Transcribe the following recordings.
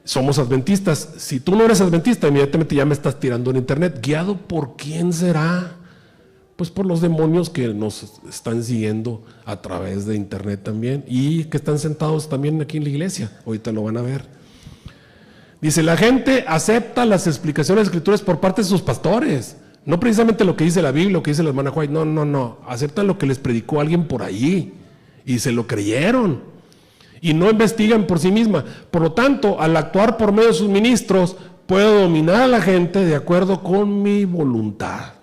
somos adventistas. Si tú no eres adventista, inmediatamente ya me estás tirando en internet. ¿Guiado por quién será? Pues por los demonios que nos están siguiendo a través de internet también, y que están sentados también aquí en la iglesia. Ahorita lo van a ver. Dice, la gente acepta las explicaciones de las escrituras por parte de sus pastores. No precisamente lo que dice la Biblia, lo que dice la hermana White. No. Aceptan lo que les predicó alguien por ahí. Y se lo creyeron. Y no investigan por sí misma. Por lo tanto, al actuar por medio de sus ministros, puedo dominar a la gente de acuerdo con mi voluntad.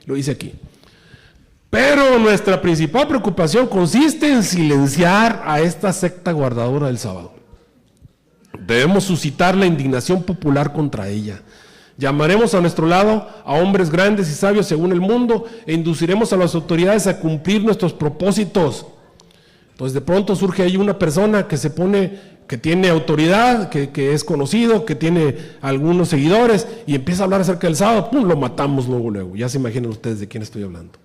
Lo dice aquí. Pero nuestra principal preocupación consiste en silenciar a esta secta guardadora del sábado. Debemos suscitar la indignación popular contra ella. Llamaremos a nuestro lado a hombres grandes y sabios según el mundo e induciremos a las autoridades a cumplir nuestros propósitos. Entonces de pronto surge ahí una persona que se pone, que tiene autoridad, que es conocido, que tiene algunos seguidores y empieza a hablar acerca del sábado, ¡pum!, lo matamos luego. Ya se imaginan ustedes de quién estoy hablando.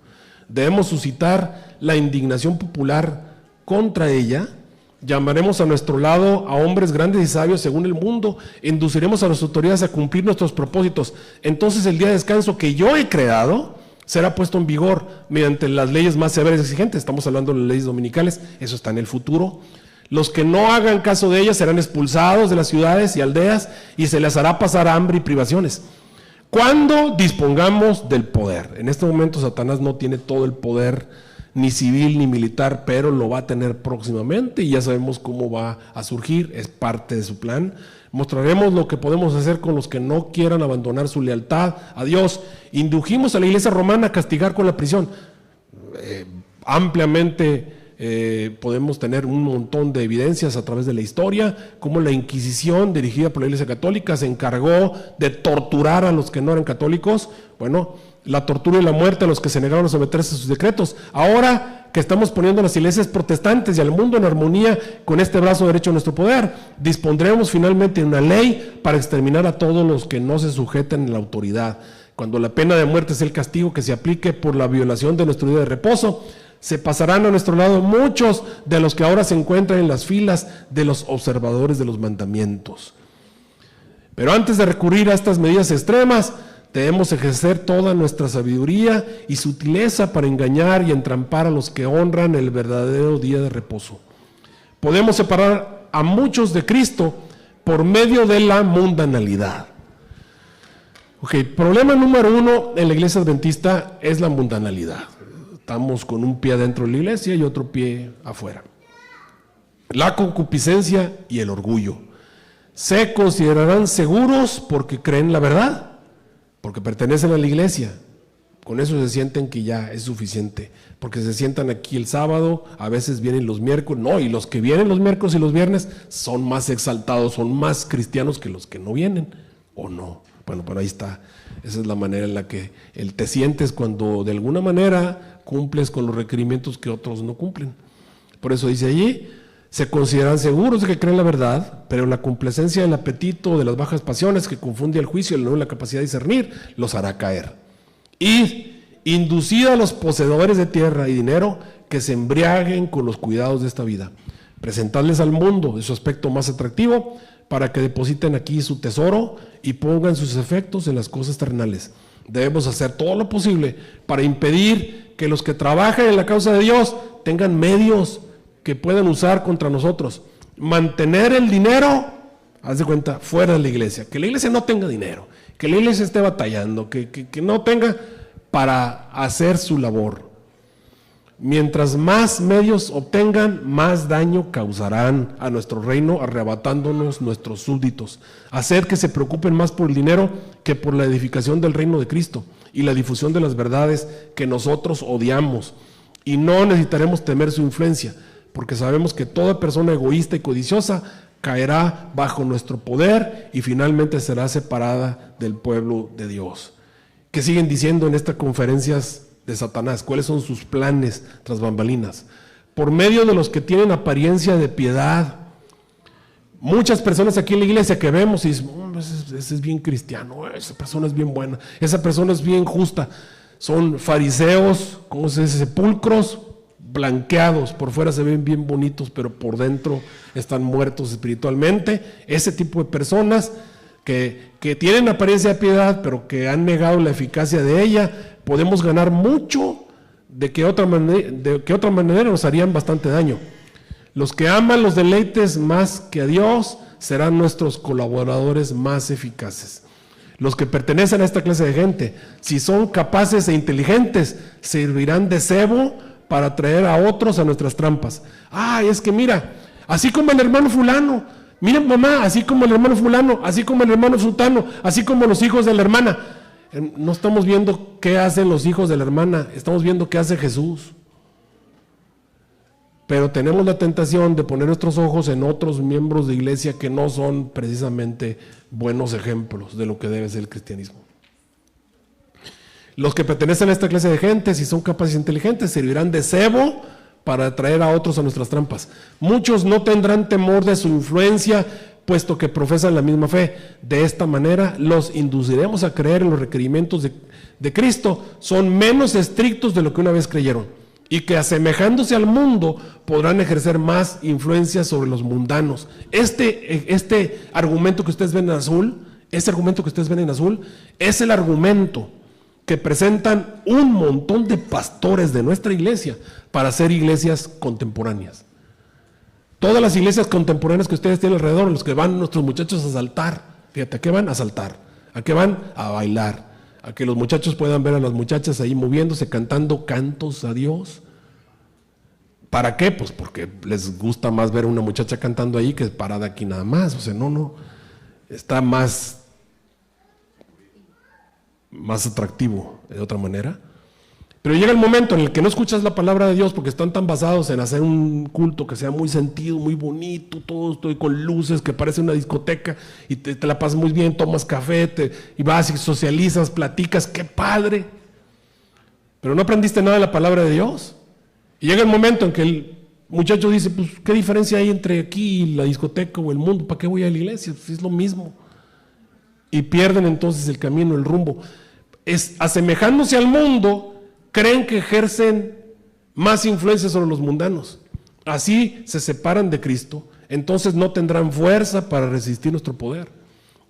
Debemos suscitar la indignación popular contra ella. Llamaremos a nuestro lado a hombres grandes y sabios según el mundo, induciremos a las autoridades a cumplir nuestros propósitos. Entonces el día de descanso que yo he creado será puesto en vigor mediante las leyes más severas y exigentes. Estamos hablando de las leyes dominicales, eso está en el futuro. Los que no hagan caso de ellas serán expulsados de las ciudades y aldeas y se les hará pasar hambre y privaciones. Cuando dispongamos del poder. En este momento Satanás no tiene todo el poder ni civil ni militar, pero lo va a tener próximamente y ya sabemos cómo va a surgir, es parte de su plan. Mostraremos lo que podemos hacer con los que no quieran abandonar su lealtad a Dios. Indujimos a la iglesia romana a castigar con la prisión. Ampliamente podemos tener un montón de evidencias a través de la historia, como la Inquisición dirigida por la Iglesia Católica se encargó de torturar a los que no eran católicos. Bueno, la tortura y la muerte a los que se negaron a someterse a sus decretos. Ahora que estamos poniendo a las iglesias protestantes y al mundo en armonía con este brazo derecho de nuestro poder, dispondremos finalmente una ley para exterminar a todos los que no se sujeten a la autoridad. Cuando la pena de muerte es el castigo que se aplique por la violación de nuestro día de reposo, se pasarán a nuestro lado muchos de los que ahora se encuentran en las filas de los observadores de los mandamientos. Pero antes de recurrir a estas medidas extremas, debemos ejercer toda nuestra sabiduría y sutileza para engañar y entrampar a los que honran el verdadero día de reposo. Podemos separar a muchos de Cristo por medio de la mundanalidad. Problema número 1 en la iglesia adventista es la mundanalidad. Estamos con un pie adentro de la iglesia y otro pie afuera. La concupiscencia y el orgullo. Se considerarán seguros porque creen la verdad, porque pertenecen a la iglesia. Con eso se sienten que ya es suficiente, porque se sientan aquí el sábado, a veces vienen los miércoles, y los que vienen los miércoles y los viernes son más exaltados, son más cristianos que los que no vienen, ¿o no? Bueno, pero ahí está, esa es la manera en la que te sientes cuando de alguna manera cumples con los requerimientos que otros no cumplen. Por eso dice allí, se consideran seguros de que creen la verdad, pero la complacencia del apetito de las bajas pasiones que confunde el juicio y la capacidad de discernir, los hará caer. Y inducid a los poseedores de tierra y dinero que se embriaguen con los cuidados de esta vida. Presentadles al mundo de su aspecto más atractivo para que depositen aquí su tesoro y pongan sus efectos en las cosas terrenales. Debemos hacer todo lo posible para impedir que los que trabajan en la causa de Dios tengan medios que puedan usar contra nosotros. Mantener el dinero, haz de cuenta, fuera de la iglesia. Que la iglesia no tenga dinero, que la iglesia esté batallando, que no tenga para hacer su labor. Mientras más medios obtengan, más daño causarán a nuestro reino, arrebatándonos nuestros súbditos. Hacer que se preocupen más por el dinero que por la edificación del reino de Cristo y la difusión de las verdades que nosotros odiamos. Y no necesitaremos temer su influencia, porque sabemos que toda persona egoísta y codiciosa caerá bajo nuestro poder y finalmente será separada del pueblo de Dios. ¿Qué siguen diciendo en estas conferencias de Satanás? ¿Cuáles son sus planes tras bambalinas? Por medio de los que tienen apariencia de piedad. Muchas personas aquí en la iglesia que vemos y dicen, ese es bien cristiano, esa persona es bien buena, esa persona es bien justa. Son fariseos, ¿cómo se dice? Sepulcros, blanqueados, por fuera se ven bien bonitos, pero por dentro están muertos espiritualmente. Ese tipo de personas que tienen apariencia de piedad, pero que han negado la eficacia de ella, podemos ganar mucho de que otra manera nos harían bastante daño. Los que aman los deleites más que a Dios serán nuestros colaboradores más eficaces. Los que pertenecen a esta clase de gente, si son capaces e inteligentes, servirán de cebo para atraer a otros a nuestras trampas. Es que mira, así como el hermano fulano, mira mamá, así como el hermano fulano, así como el hermano sultano, así como los hijos de la hermana. No estamos viendo qué hacen los hijos de la hermana, estamos viendo qué hace Jesús. Pero tenemos la tentación de poner nuestros ojos en otros miembros de iglesia que no son precisamente buenos ejemplos de lo que debe ser el cristianismo. Los que pertenecen a esta clase de gente, si son capaces e inteligentes, servirán de cebo para atraer a otros a nuestras trampas. Muchos no tendrán temor de su influencia, puesto que profesan la misma fe. De esta manera los induciremos a creer en los requerimientos de Cristo, son menos estrictos de lo que una vez creyeron, y que asemejándose al mundo podrán ejercer más influencia sobre los mundanos. Este argumento que ustedes ven en azul, es el argumento que presentan un montón de pastores de nuestra iglesia para hacer iglesias contemporáneas. Todas las iglesias contemporáneas que ustedes tienen alrededor, en los que van nuestros muchachos a saltar, fíjate, ¿a qué van? A saltar. ¿A qué van? A bailar. A que los muchachos puedan ver a las muchachas ahí moviéndose, cantando cantos a Dios. ¿Para qué? Pues porque les gusta más ver a una muchacha cantando ahí que parada aquí nada más. O sea, no, está más atractivo de otra manera. Pero llega el momento en el que no escuchas la palabra de Dios porque están tan basados en hacer un culto que sea muy sentido, muy bonito, todo estoy con luces, que parece una discoteca, y te la pasas muy bien, tomas café, y vas y socializas, platicas, ¡qué padre! Pero no aprendiste nada de la palabra de Dios. Y llega el momento en que el muchacho dice, pues, ¿qué diferencia hay entre aquí y la discoteca o el mundo? ¿Para qué voy a la iglesia? Pues es lo mismo. Y pierden entonces el camino, el rumbo. Asemejándose al mundo, creen que ejercen más influencia sobre los mundanos. Así se separan de Cristo, entonces no tendrán fuerza para resistir nuestro poder.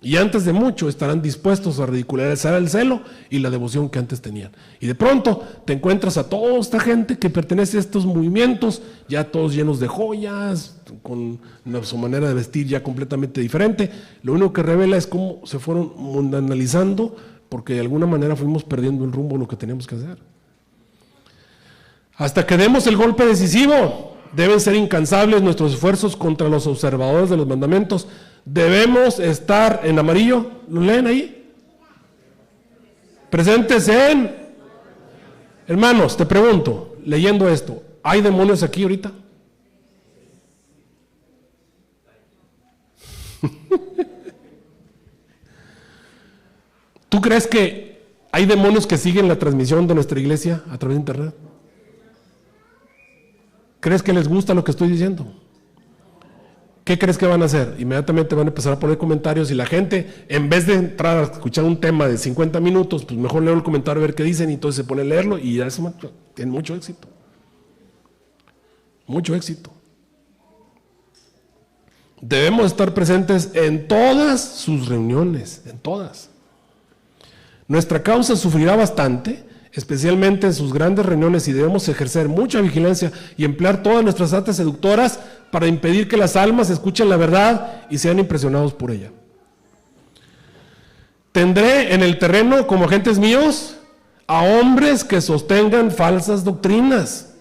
Y antes de mucho estarán dispuestos a ridiculizar el celo y la devoción que antes tenían. Y de pronto te encuentras a toda esta gente que pertenece a estos movimientos, ya todos llenos de joyas, con su manera de vestir ya completamente diferente. Lo único que revela es cómo se fueron mundanalizando, porque de alguna manera fuimos perdiendo el rumbo de lo que teníamos que hacer. Hasta que demos el golpe decisivo, deben ser incansables nuestros esfuerzos contra los observadores de los mandamientos. Debemos estar en amarillo, ¿lo leen ahí? Presentes en... Hermanos, te pregunto, leyendo esto, ¿hay demonios aquí ahorita? ¿Tú crees que hay demonios que siguen la transmisión de nuestra iglesia a través de internet? ¿Crees que les gusta lo que estoy diciendo? ¿Qué crees que van a hacer? Inmediatamente van a empezar a poner comentarios y la gente, en vez de entrar a escuchar un tema de 50 minutos, pues mejor leo el comentario a ver qué dicen y entonces se pone a leerlo y ya eso tiene mucho éxito. Mucho éxito. Debemos estar presentes en todas sus reuniones, en todas. Nuestra causa sufrirá bastante, especialmente en sus grandes reuniones, y debemos ejercer mucha vigilancia y emplear todas nuestras artes seductoras para impedir que las almas escuchen la verdad y sean impresionados por ella. Tendré en el terreno como agentes míos a hombres que sostengan falsas doctrinas,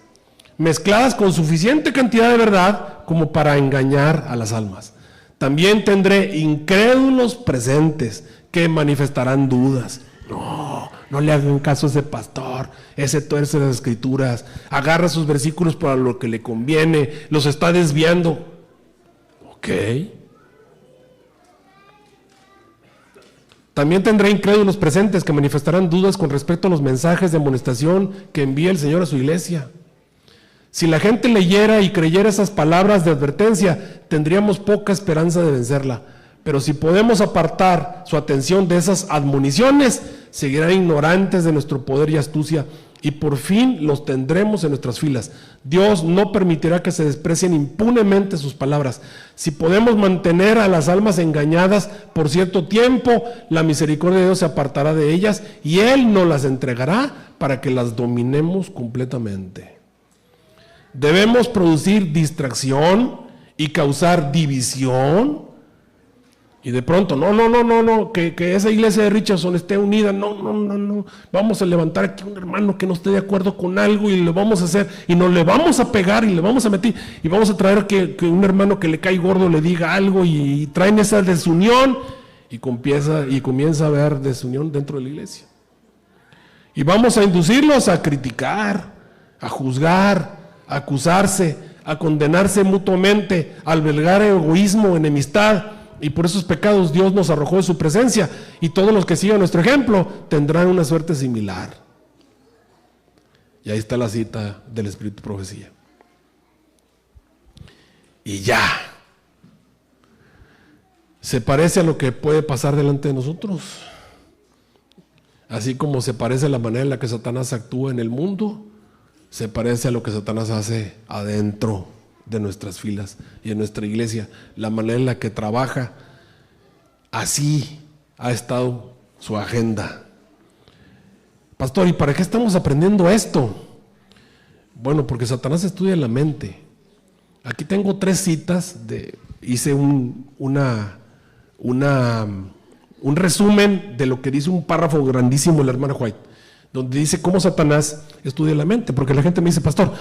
mezcladas con suficiente cantidad de verdad como para engañar a las almas. También tendré incrédulos presentes que manifestarán dudas. No le hagan caso a ese pastor, ese tuerce las escrituras, agarra sus versículos para lo que le conviene, los está desviando. Ok. También tendré incrédulos presentes que manifestarán dudas con respecto a los mensajes de amonestación que envía el Señor a su iglesia. Si la gente leyera y creyera esas palabras de advertencia, tendríamos poca esperanza de vencerla. Pero si podemos apartar su atención de esas admoniciones, seguirán ignorantes de nuestro poder y astucia, y por fin los tendremos en nuestras filas. Dios no permitirá que se desprecien impunemente sus palabras. Si podemos mantener a las almas engañadas por cierto tiempo, la misericordia de Dios se apartará de ellas y Él nos las entregará para que las dominemos completamente. Debemos producir distracción y causar división. Y de pronto, no, que esa iglesia de Richardson esté unida, no, vamos a levantar aquí un hermano que no esté de acuerdo con algo y lo vamos a hacer, y nos le vamos a pegar y le vamos a meter, y vamos a traer que un hermano que le cae gordo le diga algo, y traen esa desunión, y comienza a haber desunión dentro de la iglesia. Y vamos a inducirlos a criticar, a juzgar, a acusarse, a condenarse mutuamente, a albergar egoísmo, enemistad. Y por esos pecados Dios nos arrojó de su presencia, y todos los que sigan nuestro ejemplo tendrán una suerte similar. Y ahí está la cita del Espíritu de Profecía. Y ya. Se parece a lo que puede pasar delante de nosotros. Así como se parece a la manera en la que Satanás actúa en el mundo, se parece a lo que Satanás hace adentro de nuestras filas y en nuestra iglesia, la manera en la que trabaja. Así ha estado su agenda. Pastor, ¿y para qué estamos aprendiendo esto? Bueno, porque Satanás estudia la mente. Aquí tengo 3 citas, hice un resumen de lo que dice un párrafo grandísimo el hermano White, donde dice cómo Satanás estudia la mente. Porque la gente me dice, pastor,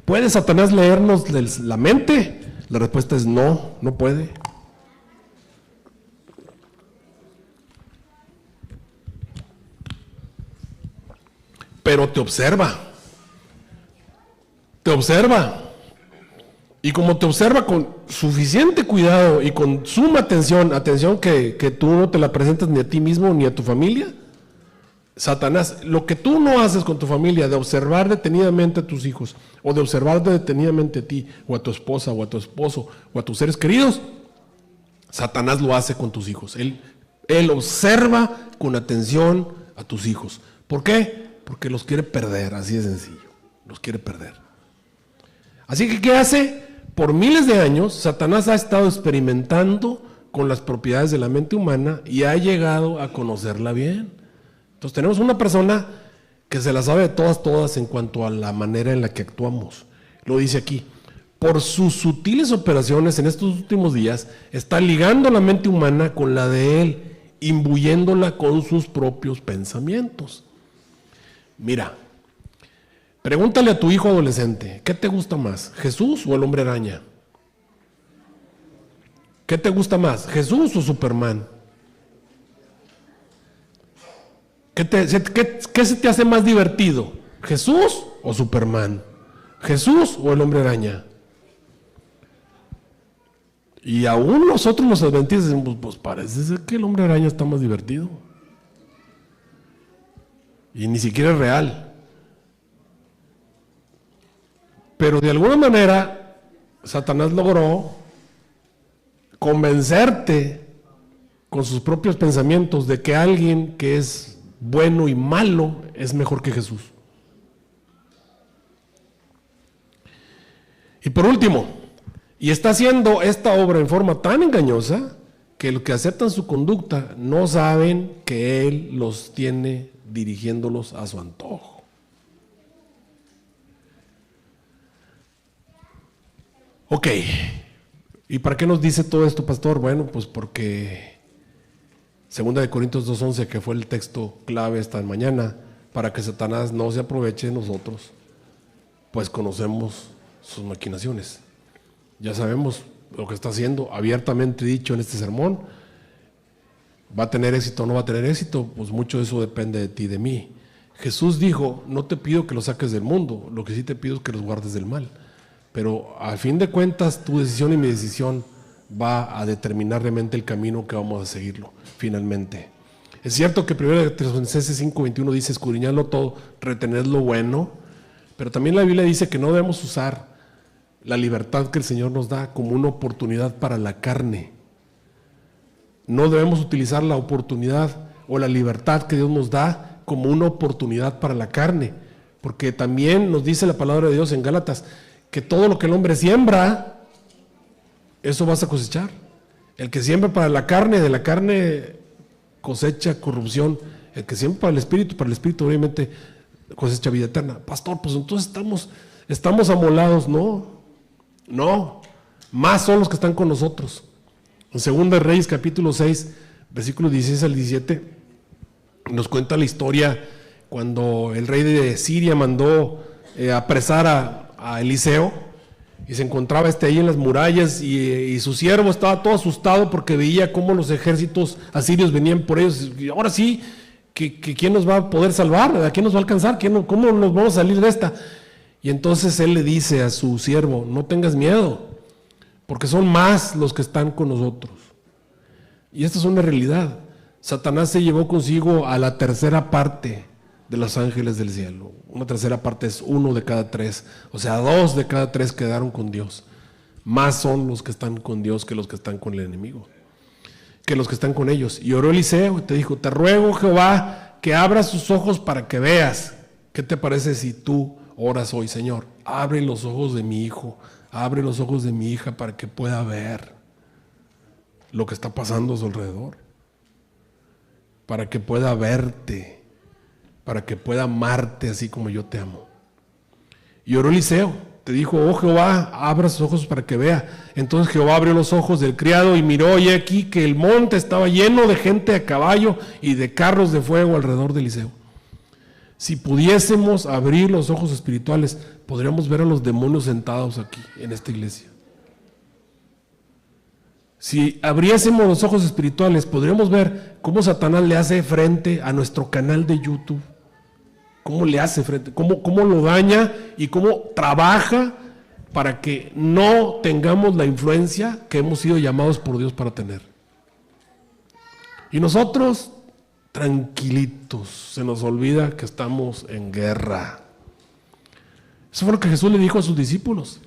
¿puede Satanás leernos la mente? La respuesta es no, no puede. Pero te observa. Te observa. Y como te observa con suficiente cuidado y con suma atención que tú no te la presentas ni a ti mismo ni a tu familia, Satanás, lo que tú no haces con tu familia, de observar detenidamente a tus hijos, o de observar detenidamente a ti, o a tu esposa, o a tu esposo, o a tus seres queridos, Satanás lo hace con tus hijos. Él observa con atención a tus hijos. ¿Por qué? Porque los quiere perder, así de sencillo. Los quiere perder. Así que, ¿qué hace? Por miles de años, Satanás ha estado experimentando con las propiedades de la mente humana y ha llegado a conocerla bien. Entonces tenemos una persona que se la sabe de todas en cuanto a la manera en la que actuamos. Lo dice aquí. Por sus sutiles operaciones en estos últimos días, está ligando la mente humana con la de él, imbuyéndola con sus propios pensamientos. Mira, pregúntale a tu hijo adolescente, ¿qué te gusta más, Jesús o el hombre araña? ¿Qué te gusta más, Jesús o Superman? ¿Qué se te hace más divertido, Jesús o Superman? ¿Jesús o el hombre araña? Y aún nosotros los adventistas decimos, pues parece ser que el hombre araña está más divertido. Y ni siquiera es real. Pero de alguna manera, Satanás logró convencerte con sus propios pensamientos de que alguien que es bueno y malo es mejor que Jesús. Y por último, y está haciendo esta obra en forma tan engañosa que los que aceptan su conducta no saben que Él los tiene dirigiéndolos a su antojo. Ok, ¿y para qué nos dice todo esto, pastor? Bueno, pues porque 2 Corintios 2:11, que fue el texto clave esta mañana, para que Satanás no se aproveche de nosotros, pues conocemos sus maquinaciones. Ya sabemos lo que está haciendo, abiertamente dicho en este sermón. ¿Va a tener éxito o no va a tener éxito? Pues mucho de eso depende de ti y de mí. Jesús dijo, no te pido que los saques del mundo, lo que sí te pido es que los guardes del mal. Pero al fin de cuentas, tu decisión y mi decisión va a determinar realmente el camino que vamos a seguirlo, finalmente. Es cierto que 1 Tesalonicenses 5:21 dice, escudriñadlo todo, retened lo bueno, pero también la Biblia dice que no debemos usar la libertad que el Señor nos da como una oportunidad para la carne. No debemos utilizar la oportunidad o la libertad que Dios nos da como una oportunidad para la carne, porque también nos dice la palabra de Dios en Gálatas que todo lo que el hombre siembra, eso vas a cosechar. El que siembra para la carne, de la carne cosecha corrupción. El que siembra para el espíritu obviamente cosecha vida eterna. Pastor, pues entonces estamos amolados. No, más son los que están con nosotros. En 2 Reyes capítulo 6, versículos 16 al 17, nos cuenta la historia cuando el rey de Siria mandó apresar a Eliseo, y se encontraba ahí en las murallas, y su siervo estaba todo asustado porque veía cómo los ejércitos asirios venían por ellos. Y ahora sí, que ¿quién nos va a poder salvar? ¿A quién nos va a alcanzar? ¿Cómo nos vamos a salir de esta? Y entonces él le dice a su siervo: no tengas miedo, porque son más los que están con nosotros. Y esta es una realidad. Satanás se llevó consigo a la tercera parte de los ángeles del cielo. Una tercera parte es 1 de cada 3, o sea, 2 de cada 3 quedaron con Dios. Más son los que están con Dios que los que están con el enemigo, que los que están con ellos. Y oró Eliseo y te dijo: te ruego, Jehová, que abras sus ojos para que veas. ¿Qué te parece si tú oras hoy? Señor, abre los ojos de mi hijo, abre los ojos de mi hija para que pueda ver lo que está pasando a su alrededor, para que pueda verte, para que pueda amarte así como yo te amo. Y oró Eliseo, te dijo: oh Jehová, abra sus ojos para que vea. Entonces Jehová abrió los ojos del criado y miró, y aquí que el monte estaba lleno de gente a caballo y de carros de fuego alrededor de Eliseo. Si pudiésemos abrir los ojos espirituales, podríamos ver a los demonios sentados aquí en esta iglesia. Si abriésemos los ojos espirituales, podríamos ver cómo Satanás le hace frente a nuestro canal de YouTube. Cómo le hace frente, cómo lo daña y cómo trabaja para que no tengamos la influencia que hemos sido llamados por Dios para tener. Y nosotros, tranquilitos, se nos olvida que estamos en guerra. Eso fue lo que Jesús le dijo a sus discípulos.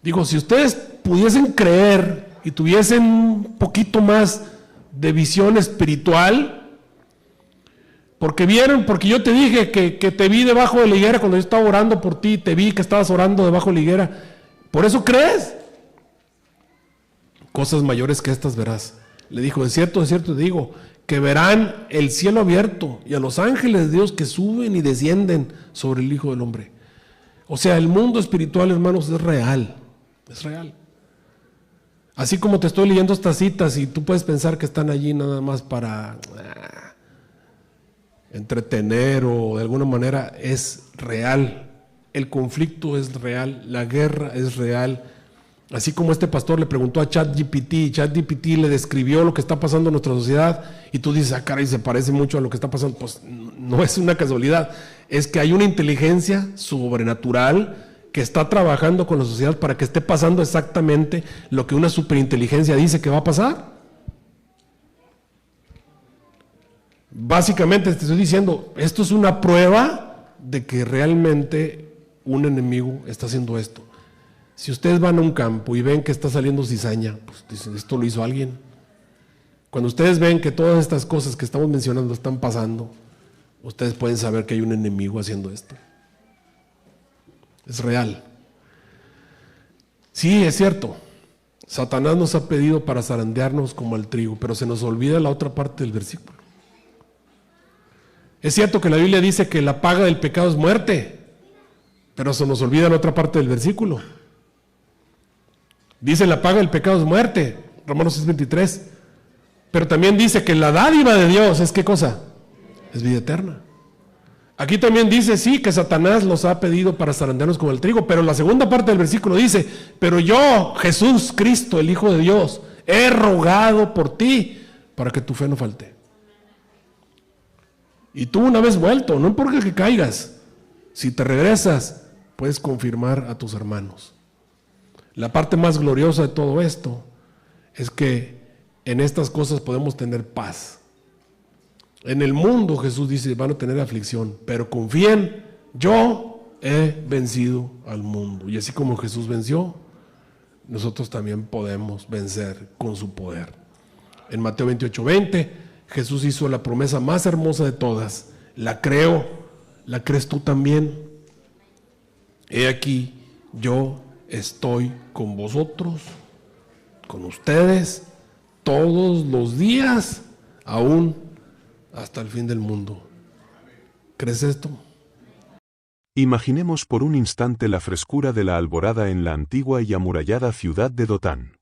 Dijo: si ustedes pudiesen creer y tuviesen un poquito más de visión espiritual, porque yo te dije que te vi debajo de la higuera cuando yo estaba orando por ti, te vi que estabas orando debajo de la higuera, ¿por eso crees? Cosas mayores que estas verás. Le dijo: de cierto te digo, que verán el cielo abierto y a los ángeles de Dios que suben y descienden sobre el Hijo del Hombre. O sea, el mundo espiritual, hermanos, es real. Es real. Así como te estoy leyendo estas citas y tú puedes pensar que están allí nada más para entretener o de alguna manera, es real. El conflicto es real, la guerra es real. Así como este pastor le preguntó a ChatGPT y ChatGPT le describió lo que está pasando en nuestra sociedad, y tú dices: ah, caray, se parece mucho a lo que está pasando. Pues no es una casualidad, es que hay una inteligencia sobrenatural que está trabajando con la sociedad para que esté pasando exactamente lo que una superinteligencia dice que va a pasar. Básicamente te estoy diciendo, esto es una prueba de que realmente un enemigo está haciendo esto. Si ustedes van a un campo y ven que está saliendo cizaña, pues dicen: esto lo hizo alguien. Cuando ustedes ven que todas estas cosas que estamos mencionando están pasando, ustedes pueden saber que hay un enemigo haciendo esto. Es real. Sí, es cierto. Satanás nos ha pedido para zarandearnos como al trigo, pero se nos olvida la otra parte del versículo. Es cierto que la Biblia dice que la paga del pecado es muerte, pero se nos olvida la otra parte del versículo. Dice: la paga del pecado es muerte, Romanos 6:23. Pero también dice que la dádiva de Dios es ¿qué cosa? Es vida eterna. Aquí también dice, sí, que Satanás los ha pedido para zarandearnos como el trigo, pero la segunda parte del versículo dice: pero yo, Jesús Cristo, el Hijo de Dios, he rogado por ti para que tu fe no falte. Y tú, una vez vuelto, no importa que caigas, si te regresas, puedes confirmar a tus hermanos. La parte más gloriosa de todo esto es que en estas cosas podemos tener paz. En el mundo, Jesús dice, van a tener aflicción, pero confíen, yo he vencido al mundo. Y así como Jesús venció, nosotros también podemos vencer con su poder. En Mateo 28:20, Jesús hizo la promesa más hermosa de todas. La creo, ¿la crees tú también? He aquí, yo estoy con vosotros, con ustedes, todos los días, aún hasta el fin del mundo. ¿Crees esto? Imaginemos por un instante la frescura de la alborada en la antigua y amurallada ciudad de Dotán.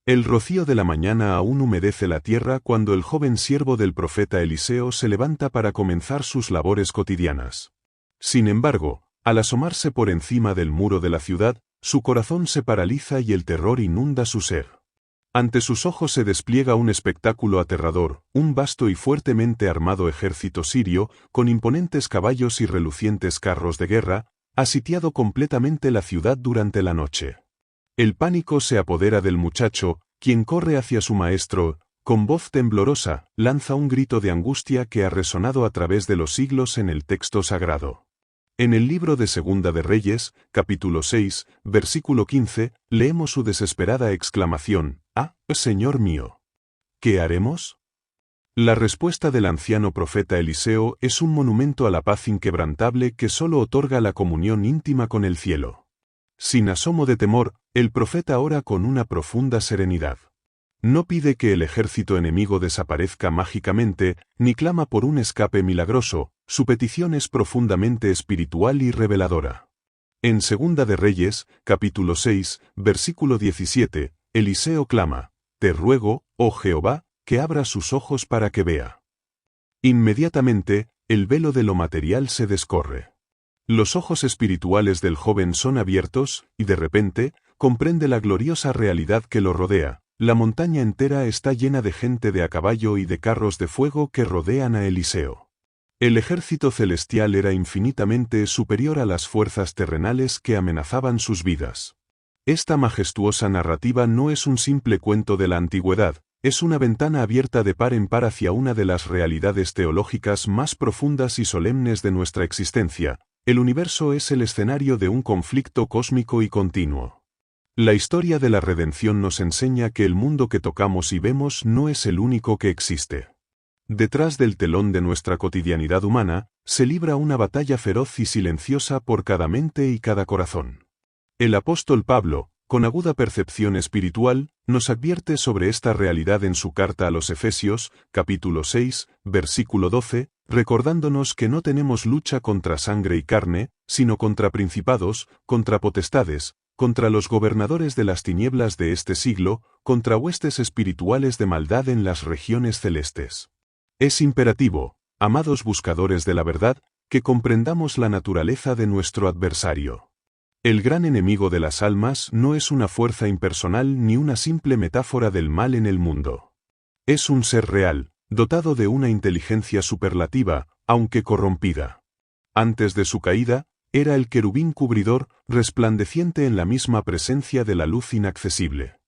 El rocío de la mañana aún humedece la tierra cuando el joven siervo del profeta Eliseo se levanta para comenzar sus labores cotidianas. Sin embargo, al asomarse por encima del muro de la ciudad, su corazón se paraliza y el terror inunda su ser. Ante sus ojos se despliega un espectáculo aterrador, un vasto y fuertemente armado ejército sirio, con imponentes caballos y relucientes carros de guerra, ha sitiado completamente la ciudad durante la noche. El pánico se apodera del muchacho, quien corre hacia su maestro, con voz temblorosa, lanza un grito de angustia que ha resonado a través de los siglos en el texto sagrado. En el libro de Segunda de Reyes, capítulo 6, versículo 15, leemos su desesperada exclamación: «¡Ah, Señor mío! ¿Qué haremos?». La respuesta del anciano profeta Eliseo es un monumento a la paz inquebrantable que solo otorga la comunión íntima con el cielo. Sin asomo de temor, el profeta ora con una profunda serenidad. No pide que el ejército enemigo desaparezca mágicamente, ni clama por un escape milagroso, su petición es profundamente espiritual y reveladora. En Segunda de Reyes, capítulo 6, versículo 17, Eliseo clama: «Te ruego, oh Jehová, que abra sus ojos para que vea». Inmediatamente, el velo de lo material se descorre. Los ojos espirituales del joven son abiertos, y de repente, comprende la gloriosa realidad que lo rodea. La montaña entera está llena de gente de a caballo y de carros de fuego que rodean a Eliseo. El ejército celestial era infinitamente superior a las fuerzas terrenales que amenazaban sus vidas. Esta majestuosa narrativa no es un simple cuento de la antigüedad, es una ventana abierta de par en par hacia una de las realidades teológicas más profundas y solemnes de nuestra existencia. El universo es el escenario de un conflicto cósmico y continuo. La historia de la redención nos enseña que el mundo que tocamos y vemos no es el único que existe. Detrás del telón de nuestra cotidianidad humana, se libra una batalla feroz y silenciosa por cada mente y cada corazón. El apóstol Pablo, con aguda percepción espiritual, nos advierte sobre esta realidad en su carta a los Efesios, capítulo 6, versículo 12, recordándonos que no tenemos lucha contra sangre y carne, sino contra principados, contra potestades, contra los gobernadores de las tinieblas de este siglo, contra huestes espirituales de maldad en las regiones celestes. Es imperativo, amados buscadores de la verdad, que comprendamos la naturaleza de nuestro adversario. El gran enemigo de las almas no es una fuerza impersonal ni una simple metáfora del mal en el mundo. Es un ser real, dotado de una inteligencia superlativa, aunque corrompida. Antes de su caída, era el querubín cubridor, resplandeciente en la misma presencia de la luz inaccesible.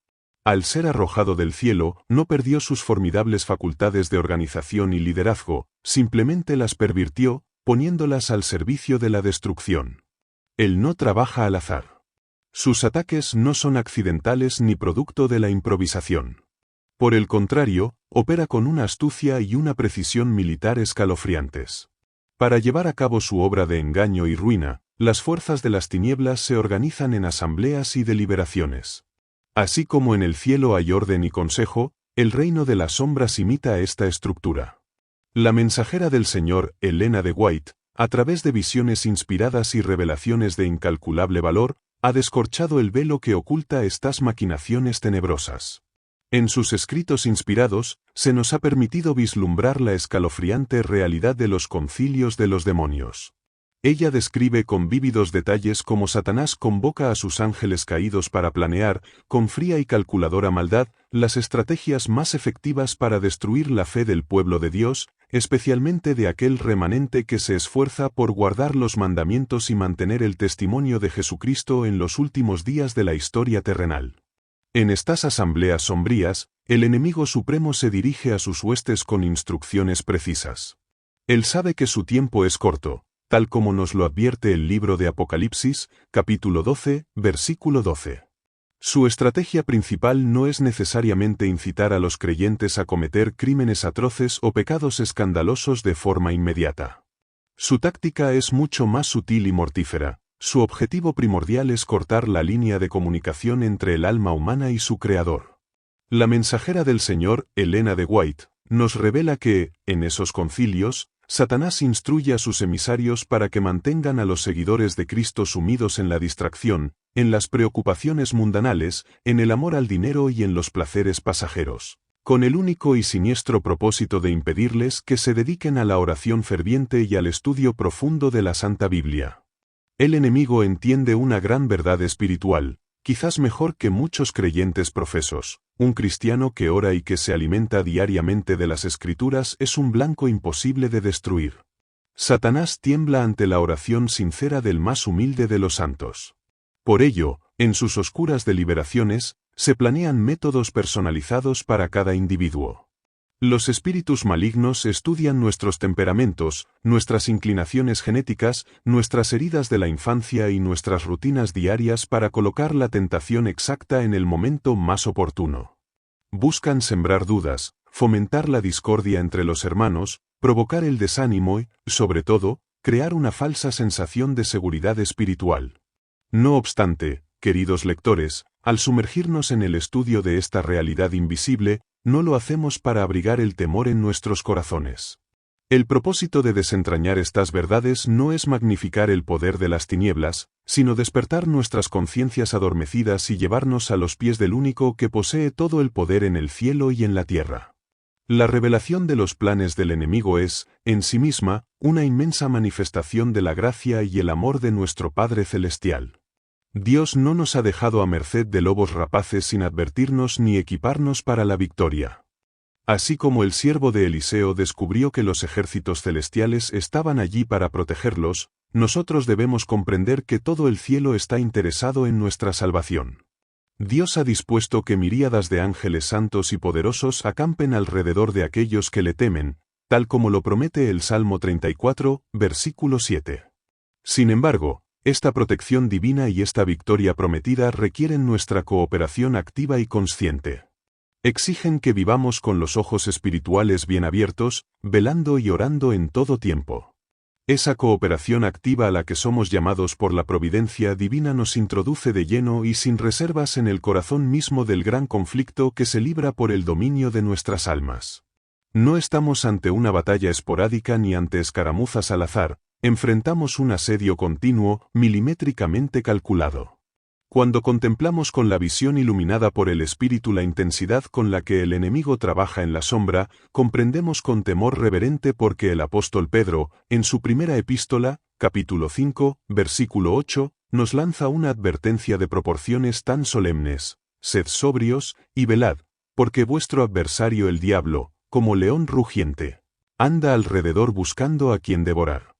Al ser arrojado del cielo, no perdió sus formidables facultades de organización y liderazgo, simplemente las pervirtió, poniéndolas al servicio de la destrucción. Él no trabaja al azar. Sus ataques no son accidentales ni producto de la improvisación. Por el contrario, opera con una astucia y una precisión militar escalofriantes. Para llevar a cabo su obra de engaño y ruina, las fuerzas de las tinieblas se organizan en asambleas y deliberaciones. Así como en el cielo hay orden y consejo, el reino de las sombras imita esta estructura. La mensajera del Señor, Elena de White, a través de visiones inspiradas y revelaciones de incalculable valor, ha descorchado el velo que oculta estas maquinaciones tenebrosas. En sus escritos inspirados, se nos ha permitido vislumbrar la escalofriante realidad de los concilios de los demonios. Ella describe con vívidos detalles cómo Satanás convoca a sus ángeles caídos para planear, con fría y calculadora maldad, las estrategias más efectivas para destruir la fe del pueblo de Dios, especialmente de aquel remanente que se esfuerza por guardar los mandamientos y mantener el testimonio de Jesucristo en los últimos días de la historia terrenal. En estas asambleas sombrías, el enemigo supremo se dirige a sus huestes con instrucciones precisas. Él sabe que su tiempo es corto, tal como nos lo advierte el libro de Apocalipsis, capítulo 12, versículo 12. Su estrategia principal no es necesariamente incitar a los creyentes a cometer crímenes atroces o pecados escandalosos de forma inmediata. Su táctica es mucho más sutil y mortífera. Su objetivo primordial es cortar la línea de comunicación entre el alma humana y su creador. La mensajera del Señor, Elena de White, nos revela que, en esos concilios, Satanás instruye a sus emisarios para que mantengan a los seguidores de Cristo sumidos en la distracción, en las preocupaciones mundanales, en el amor al dinero y en los placeres pasajeros, con el único y siniestro propósito de impedirles que se dediquen a la oración ferviente y al estudio profundo de la Santa Biblia. El enemigo entiende una gran verdad espiritual, quizás mejor que muchos creyentes profesos. Un cristiano que ora y que se alimenta diariamente de las Escrituras es un blanco imposible de destruir. Satanás tiembla ante la oración sincera del más humilde de los santos. Por ello, en sus oscuras deliberaciones, se planean métodos personalizados para cada individuo. Los espíritus malignos estudian nuestros temperamentos, nuestras inclinaciones genéticas, nuestras heridas de la infancia y nuestras rutinas diarias para colocar la tentación exacta en el momento más oportuno. Buscan sembrar dudas, fomentar la discordia entre los hermanos, provocar el desánimo y, sobre todo, crear una falsa sensación de seguridad espiritual. No obstante, queridos lectores, al sumergirnos en el estudio de esta realidad invisible, no lo hacemos para abrigar el temor en nuestros corazones. El propósito de desentrañar estas verdades no es magnificar el poder de las tinieblas, sino despertar nuestras conciencias adormecidas y llevarnos a los pies del único que posee todo el poder en el cielo y en la tierra. La revelación de los planes del enemigo es, en sí misma, una inmensa manifestación de la gracia y el amor de nuestro Padre Celestial. Dios no nos ha dejado a merced de lobos rapaces sin advertirnos ni equiparnos para la victoria. Así como el siervo de Eliseo descubrió que los ejércitos celestiales estaban allí para protegerlos, nosotros debemos comprender que todo el cielo está interesado en nuestra salvación. Dios ha dispuesto que miríadas de ángeles santos y poderosos acampen alrededor de aquellos que le temen, tal como lo promete el Salmo 34, versículo 7. Sin embargo, esta protección divina y esta victoria prometida requieren nuestra cooperación activa y consciente. Exigen que vivamos con los ojos espirituales bien abiertos, velando y orando en todo tiempo. Esa cooperación activa a la que somos llamados por la providencia divina nos introduce de lleno y sin reservas en el corazón mismo del gran conflicto que se libra por el dominio de nuestras almas. No estamos ante una batalla esporádica ni ante escaramuzas al azar, enfrentamos un asedio continuo, milimétricamente calculado. Cuando contemplamos con la visión iluminada por el Espíritu la intensidad con la que el enemigo trabaja en la sombra, comprendemos con temor reverente porque el apóstol Pedro, en su primera epístola, capítulo 5, versículo 8, nos lanza una advertencia de proporciones tan solemnes: sed sobrios y velad, porque vuestro adversario el diablo, como león rugiente, anda alrededor buscando a quien devorar.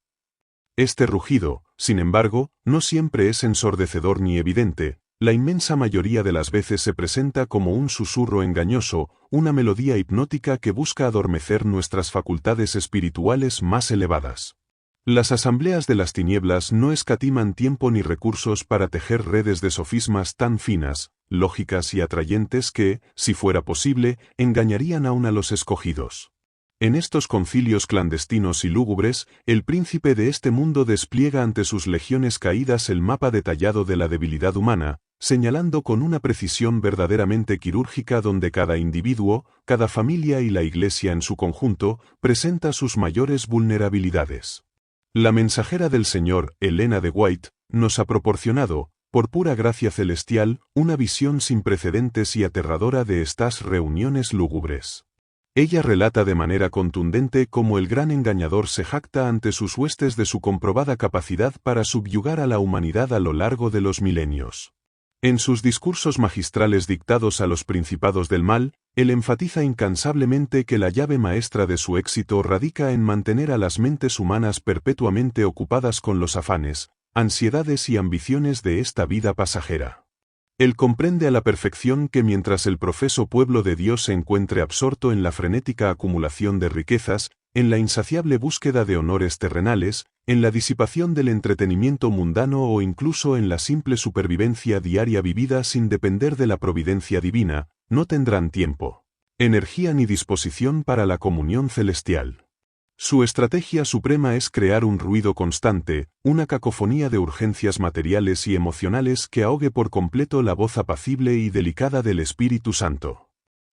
Este rugido, sin embargo, no siempre es ensordecedor ni evidente, la inmensa mayoría de las veces se presenta como un susurro engañoso, una melodía hipnótica que busca adormecer nuestras facultades espirituales más elevadas. Las asambleas de las tinieblas no escatiman tiempo ni recursos para tejer redes de sofismas tan finas, lógicas y atrayentes que, si fuera posible, engañarían aún a los escogidos. En estos concilios clandestinos y lúgubres, el príncipe de este mundo despliega ante sus legiones caídas el mapa detallado de la debilidad humana, señalando con una precisión verdaderamente quirúrgica donde cada individuo, cada familia y la Iglesia en su conjunto, presenta sus mayores vulnerabilidades. La mensajera del Señor, Elena de White, nos ha proporcionado, por pura gracia celestial, una visión sin precedentes y aterradora de estas reuniones lúgubres. Ella relata de manera contundente cómo el gran engañador se jacta ante sus huestes de su comprobada capacidad para subyugar a la humanidad a lo largo de los milenios. En sus discursos magistrales dictados a los principados del mal, él enfatiza incansablemente que la llave maestra de su éxito radica en mantener a las mentes humanas perpetuamente ocupadas con los afanes, ansiedades y ambiciones de esta vida pasajera. Él comprende a la perfección que mientras el profeso pueblo de Dios se encuentre absorto en la frenética acumulación de riquezas, en la insaciable búsqueda de honores terrenales, en la disipación del entretenimiento mundano o incluso en la simple supervivencia diaria vivida sin depender de la providencia divina, no tendrán tiempo, energía ni disposición para la comunión celestial. Su estrategia suprema es crear un ruido constante, una cacofonía de urgencias materiales y emocionales que ahogue por completo la voz apacible y delicada del Espíritu Santo.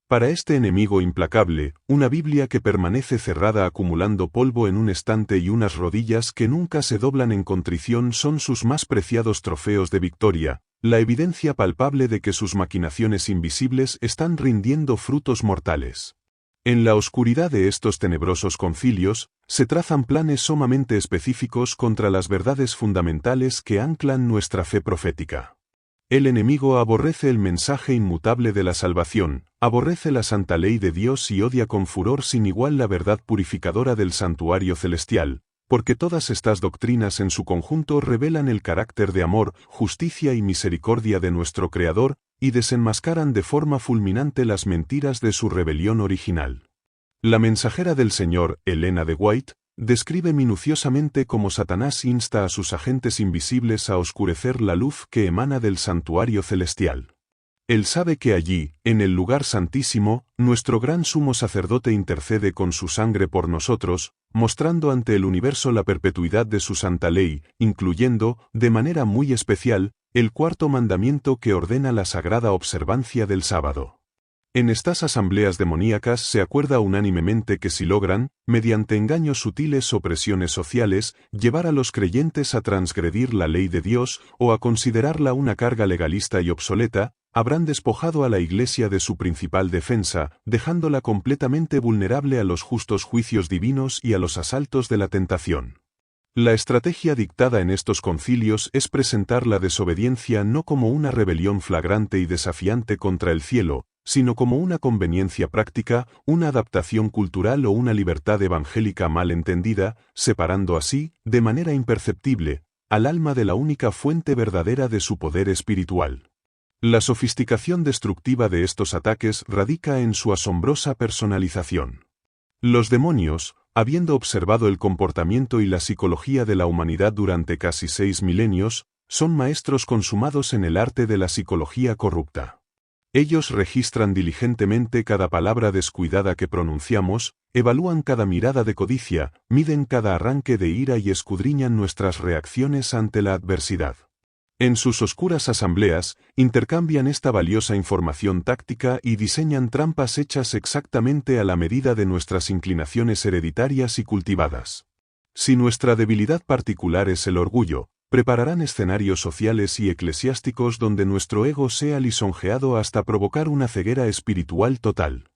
Para este enemigo implacable, una Biblia que permanece cerrada acumulando polvo en un estante y unas rodillas que nunca se doblan en contrición son sus más preciados trofeos de victoria, la evidencia palpable de que sus maquinaciones invisibles están rindiendo frutos mortales. En la oscuridad de estos tenebrosos concilios, se trazan planes sumamente específicos contra las verdades fundamentales que anclan nuestra fe profética. El enemigo aborrece el mensaje inmutable de la salvación, aborrece la santa ley de Dios y odia con furor sin igual la verdad purificadora del santuario celestial, porque todas estas doctrinas en su conjunto revelan el carácter de amor, justicia y misericordia de nuestro Creador, y desenmascaran de forma fulminante las mentiras de su rebelión original. La mensajera del Señor, Elena de White, describe minuciosamente cómo Satanás insta a sus agentes invisibles a oscurecer la luz que emana del santuario celestial. Él sabe que allí, en el lugar santísimo, nuestro gran sumo sacerdote intercede con su sangre por nosotros, mostrando ante el universo la perpetuidad de su santa ley, incluyendo, de manera muy especial, el cuarto mandamiento que ordena la sagrada observancia del sábado. En estas asambleas demoníacas se acuerda unánimemente que si logran, mediante engaños sutiles o presiones sociales, llevar a los creyentes a transgredir la ley de Dios o a considerarla una carga legalista y obsoleta, habrán despojado a la Iglesia de su principal defensa, dejándola completamente vulnerable a los justos juicios divinos y a los asaltos de la tentación. La estrategia dictada en estos concilios es presentar la desobediencia no como una rebelión flagrante y desafiante contra el cielo, sino como una conveniencia práctica, una adaptación cultural o una libertad evangélica mal entendida, separando así, de manera imperceptible, al alma de la única fuente verdadera de su poder espiritual. La sofisticación destructiva de estos ataques radica en su asombrosa personalización. Los demonios, habiendo observado el comportamiento y la psicología de la humanidad durante casi 6 milenios, son maestros consumados en el arte de la psicología corrupta. Ellos registran diligentemente cada palabra descuidada que pronunciamos, evalúan cada mirada de codicia, miden cada arranque de ira y escudriñan nuestras reacciones ante la adversidad. En sus oscuras asambleas, intercambian esta valiosa información táctica y diseñan trampas hechas exactamente a la medida de nuestras inclinaciones hereditarias y cultivadas. Si nuestra debilidad particular es el orgullo, prepararán escenarios sociales y eclesiásticos donde nuestro ego sea lisonjeado hasta provocar una ceguera espiritual total.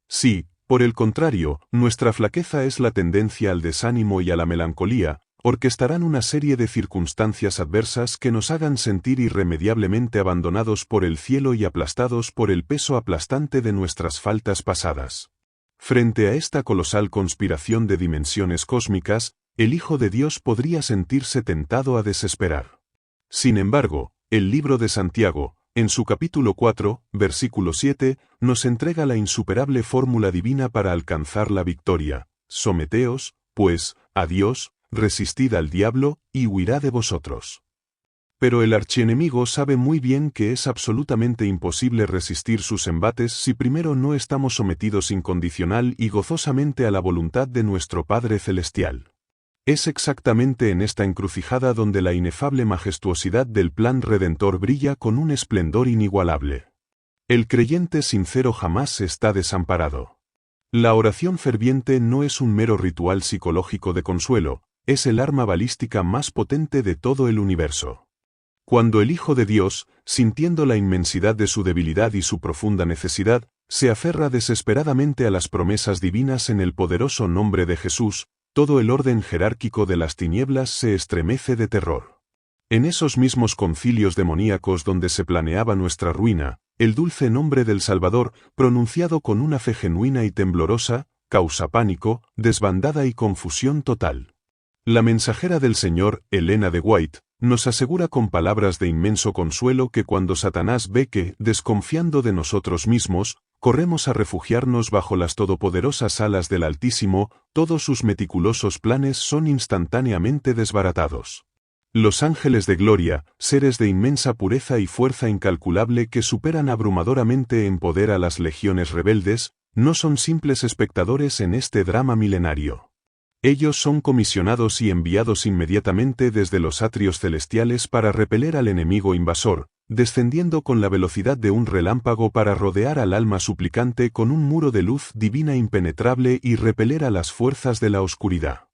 Si, por el contrario, nuestra flaqueza es la tendencia al desánimo y a la melancolía, orquestarán una serie de circunstancias adversas que nos hagan sentir irremediablemente abandonados por el cielo y aplastados por el peso aplastante de nuestras faltas pasadas. Frente a esta colosal conspiración de dimensiones cósmicas, el Hijo de Dios podría sentirse tentado a desesperar. Sin embargo, el libro de Santiago, en su capítulo 4, versículo 7, nos entrega la insuperable fórmula divina para alcanzar la victoria. Someteos, pues, a Dios, resistid al diablo, y huirá de vosotros. Pero el archienemigo sabe muy bien que es absolutamente imposible resistir sus embates si primero no estamos sometidos incondicional y gozosamente a la voluntad de nuestro Padre Celestial. Es exactamente en esta encrucijada donde la inefable majestuosidad del plan redentor brilla con un esplendor inigualable. El creyente sincero jamás está desamparado. La oración ferviente no es un mero ritual psicológico de consuelo, es el arma balística más potente de todo el universo. Cuando el Hijo de Dios, sintiendo la inmensidad de su debilidad y su profunda necesidad, se aferra desesperadamente a las promesas divinas en el poderoso nombre de Jesús, todo el orden jerárquico de las tinieblas se estremece de terror. En esos mismos concilios demoníacos donde se planeaba nuestra ruina, el dulce nombre del Salvador, pronunciado con una fe genuina y temblorosa, causa pánico, desbandada y confusión total. La mensajera del Señor, Elena de White, nos asegura con palabras de inmenso consuelo que cuando Satanás ve que, desconfiando de nosotros mismos, corremos a refugiarnos bajo las todopoderosas alas del Altísimo, todos sus meticulosos planes son instantáneamente desbaratados. Los ángeles de gloria, seres de inmensa pureza y fuerza incalculable que superan abrumadoramente en poder a las legiones rebeldes, no son simples espectadores en este drama milenario. Ellos son comisionados y enviados inmediatamente desde los atrios celestiales para repeler al enemigo invasor, descendiendo con la velocidad de un relámpago para rodear al alma suplicante con un muro de luz divina impenetrable y repeler a las fuerzas de la oscuridad.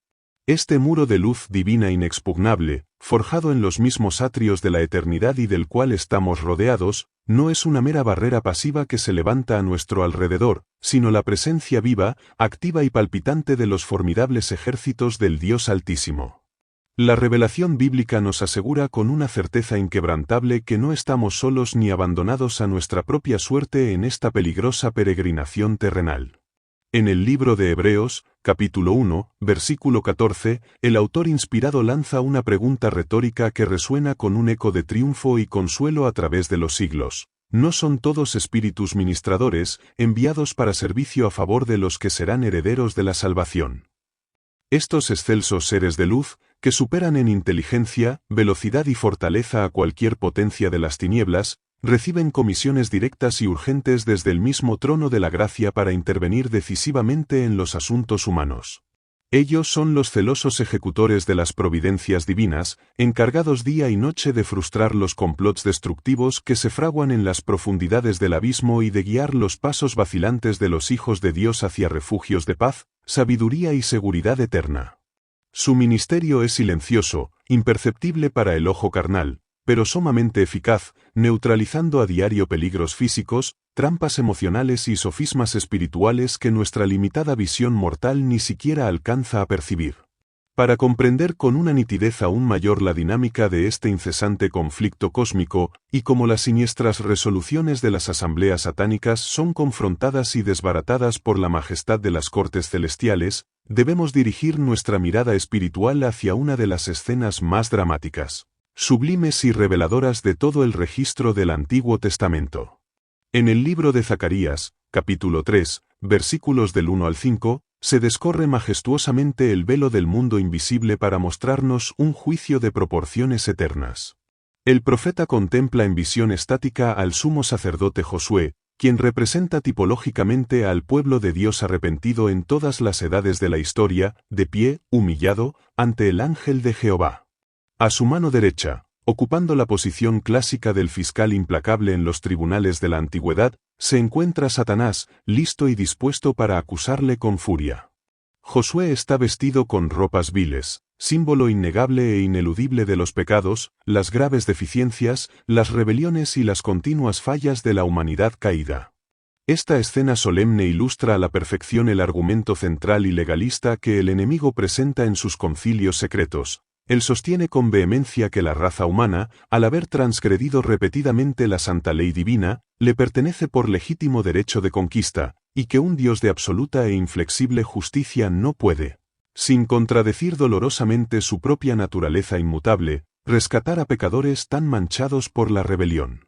Este muro de luz divina inexpugnable, forjado en los mismos atrios de la eternidad y del cual estamos rodeados, no es una mera barrera pasiva que se levanta a nuestro alrededor, sino la presencia viva, activa y palpitante de los formidables ejércitos del Dios Altísimo. La revelación bíblica nos asegura con una certeza inquebrantable que no estamos solos ni abandonados a nuestra propia suerte en esta peligrosa peregrinación terrenal. En el libro de Hebreos, capítulo 1, versículo 14, el autor inspirado lanza una pregunta retórica que resuena con un eco de triunfo y consuelo a través de los siglos. ¿No son todos espíritus ministradores, enviados para servicio a favor de los que serán herederos de la salvación? Estos excelsos seres de luz, que superan en inteligencia, velocidad y fortaleza a cualquier potencia de las tinieblas, reciben comisiones directas y urgentes desde el mismo trono de la gracia para intervenir decisivamente en los asuntos humanos. Ellos son los celosos ejecutores de las providencias divinas, encargados día y noche de frustrar los complots destructivos que se fraguan en las profundidades del abismo y de guiar los pasos vacilantes de los hijos de Dios hacia refugios de paz, sabiduría y seguridad eterna. Su ministerio es silencioso, imperceptible para el ojo carnal, pero sumamente eficaz, neutralizando a diario peligros físicos, trampas emocionales y sofismas espirituales que nuestra limitada visión mortal ni siquiera alcanza a percibir. Para comprender con una nitidez aún mayor la dinámica de este incesante conflicto cósmico, y cómo las siniestras resoluciones de las asambleas satánicas son confrontadas y desbaratadas por la majestad de las cortes celestiales, debemos dirigir nuestra mirada espiritual hacia una de las escenas más dramáticas, sublimes y reveladoras de todo el registro del Antiguo Testamento. En el libro de Zacarías, capítulo 3, versículos del 1 al 5, se descorre majestuosamente el velo del mundo invisible para mostrarnos un juicio de proporciones eternas. El profeta contempla en visión estática al sumo sacerdote Josué, quien representa tipológicamente al pueblo de Dios arrepentido en todas las edades de la historia, de pie, humillado, ante el ángel de Jehová. A su mano derecha, ocupando la posición clásica del fiscal implacable en los tribunales de la antigüedad, se encuentra Satanás, listo y dispuesto para acusarle con furia. Josué está vestido con ropas viles, símbolo innegable e ineludible de los pecados, las graves deficiencias, las rebeliones y las continuas fallas de la humanidad caída. Esta escena solemne ilustra a la perfección el argumento central y legalista que el enemigo presenta en sus concilios secretos. Él sostiene con vehemencia que la raza humana, al haber transgredido repetidamente la santa ley divina, le pertenece por legítimo derecho de conquista, y que un Dios de absoluta e inflexible justicia no puede, sin contradecir dolorosamente su propia naturaleza inmutable, rescatar a pecadores tan manchados por la rebelión.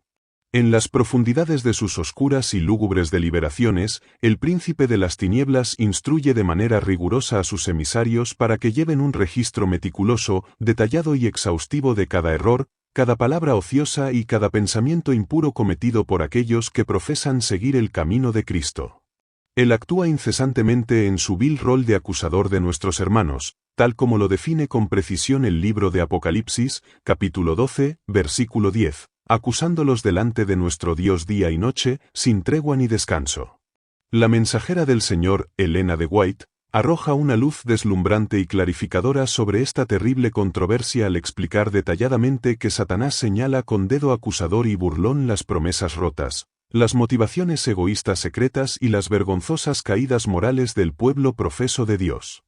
En las profundidades de sus oscuras y lúgubres deliberaciones, el príncipe de las tinieblas instruye de manera rigurosa a sus emisarios para que lleven un registro meticuloso, detallado y exhaustivo de cada error, cada palabra ociosa y cada pensamiento impuro cometido por aquellos que profesan seguir el camino de Cristo. Él actúa incesantemente en su vil rol de acusador de nuestros hermanos, tal como lo define con precisión el libro de Apocalipsis, capítulo 12, versículo 10. Acusándolos delante de nuestro Dios día y noche, sin tregua ni descanso. La mensajera del Señor, Elena de White, arroja una luz deslumbrante y clarificadora sobre esta terrible controversia al explicar detalladamente que Satanás señala con dedo acusador y burlón las promesas rotas, las motivaciones egoístas secretas y las vergonzosas caídas morales del pueblo profeso de Dios.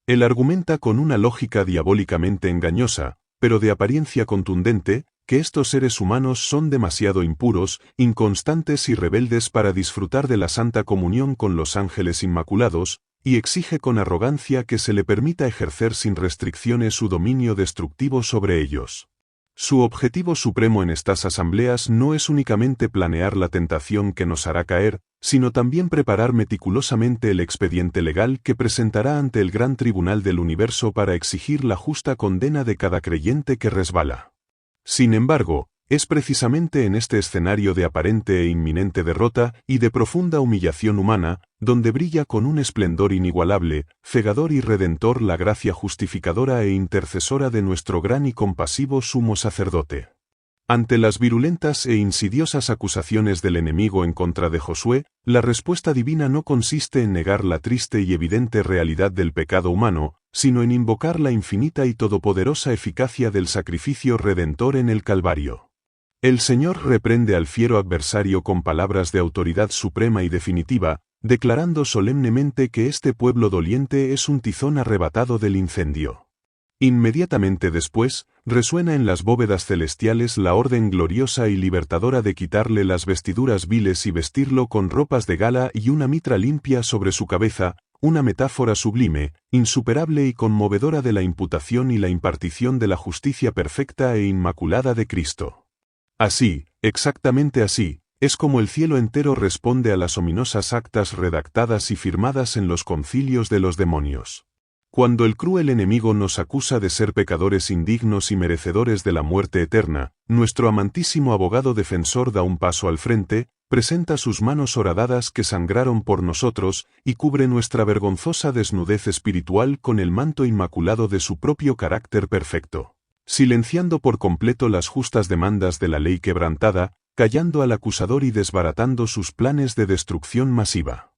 Él argumenta con una lógica diabólicamente engañosa, pero de apariencia contundente, que estos seres humanos son demasiado impuros, inconstantes y rebeldes para disfrutar de la santa comunión con los ángeles inmaculados, y exige con arrogancia que se le permita ejercer sin restricciones su dominio destructivo sobre ellos. Su objetivo supremo en estas asambleas no es únicamente planear la tentación que nos hará caer, sino también preparar meticulosamente el expediente legal que presentará ante el gran tribunal del universo para exigir la justa condena de cada creyente que resbala. Sin embargo, es precisamente en este escenario de aparente e inminente derrota y de profunda humillación humana, donde brilla con un esplendor inigualable, cegador y redentor la gracia justificadora e intercesora de nuestro gran y compasivo sumo sacerdote. Ante las virulentas e insidiosas acusaciones del enemigo en contra de Josué, la respuesta divina no consiste en negar la triste y evidente realidad del pecado humano, sino en invocar la infinita y todopoderosa eficacia del sacrificio redentor en el Calvario. El Señor reprende al fiero adversario con palabras de autoridad suprema y definitiva, declarando solemnemente que este pueblo doliente es un tizón arrebatado del incendio. Inmediatamente después, resuena en las bóvedas celestiales la orden gloriosa y libertadora de quitarle las vestiduras viles y vestirlo con ropas de gala y una mitra limpia sobre su cabeza, una metáfora sublime, insuperable y conmovedora de la imputación y la impartición de la justicia perfecta e inmaculada de Cristo. Así, exactamente así, es como el cielo entero responde a las ominosas actas redactadas y firmadas en los concilios de los demonios. Cuando el cruel enemigo nos acusa de ser pecadores indignos y merecedores de la muerte eterna, nuestro amantísimo abogado defensor da un paso al frente, presenta sus manos horadadas que sangraron por nosotros y cubre nuestra vergonzosa desnudez espiritual con el manto inmaculado de su propio carácter perfecto, silenciando por completo las justas demandas de la ley quebrantada, callando al acusador y desbaratando sus planes de destrucción masiva.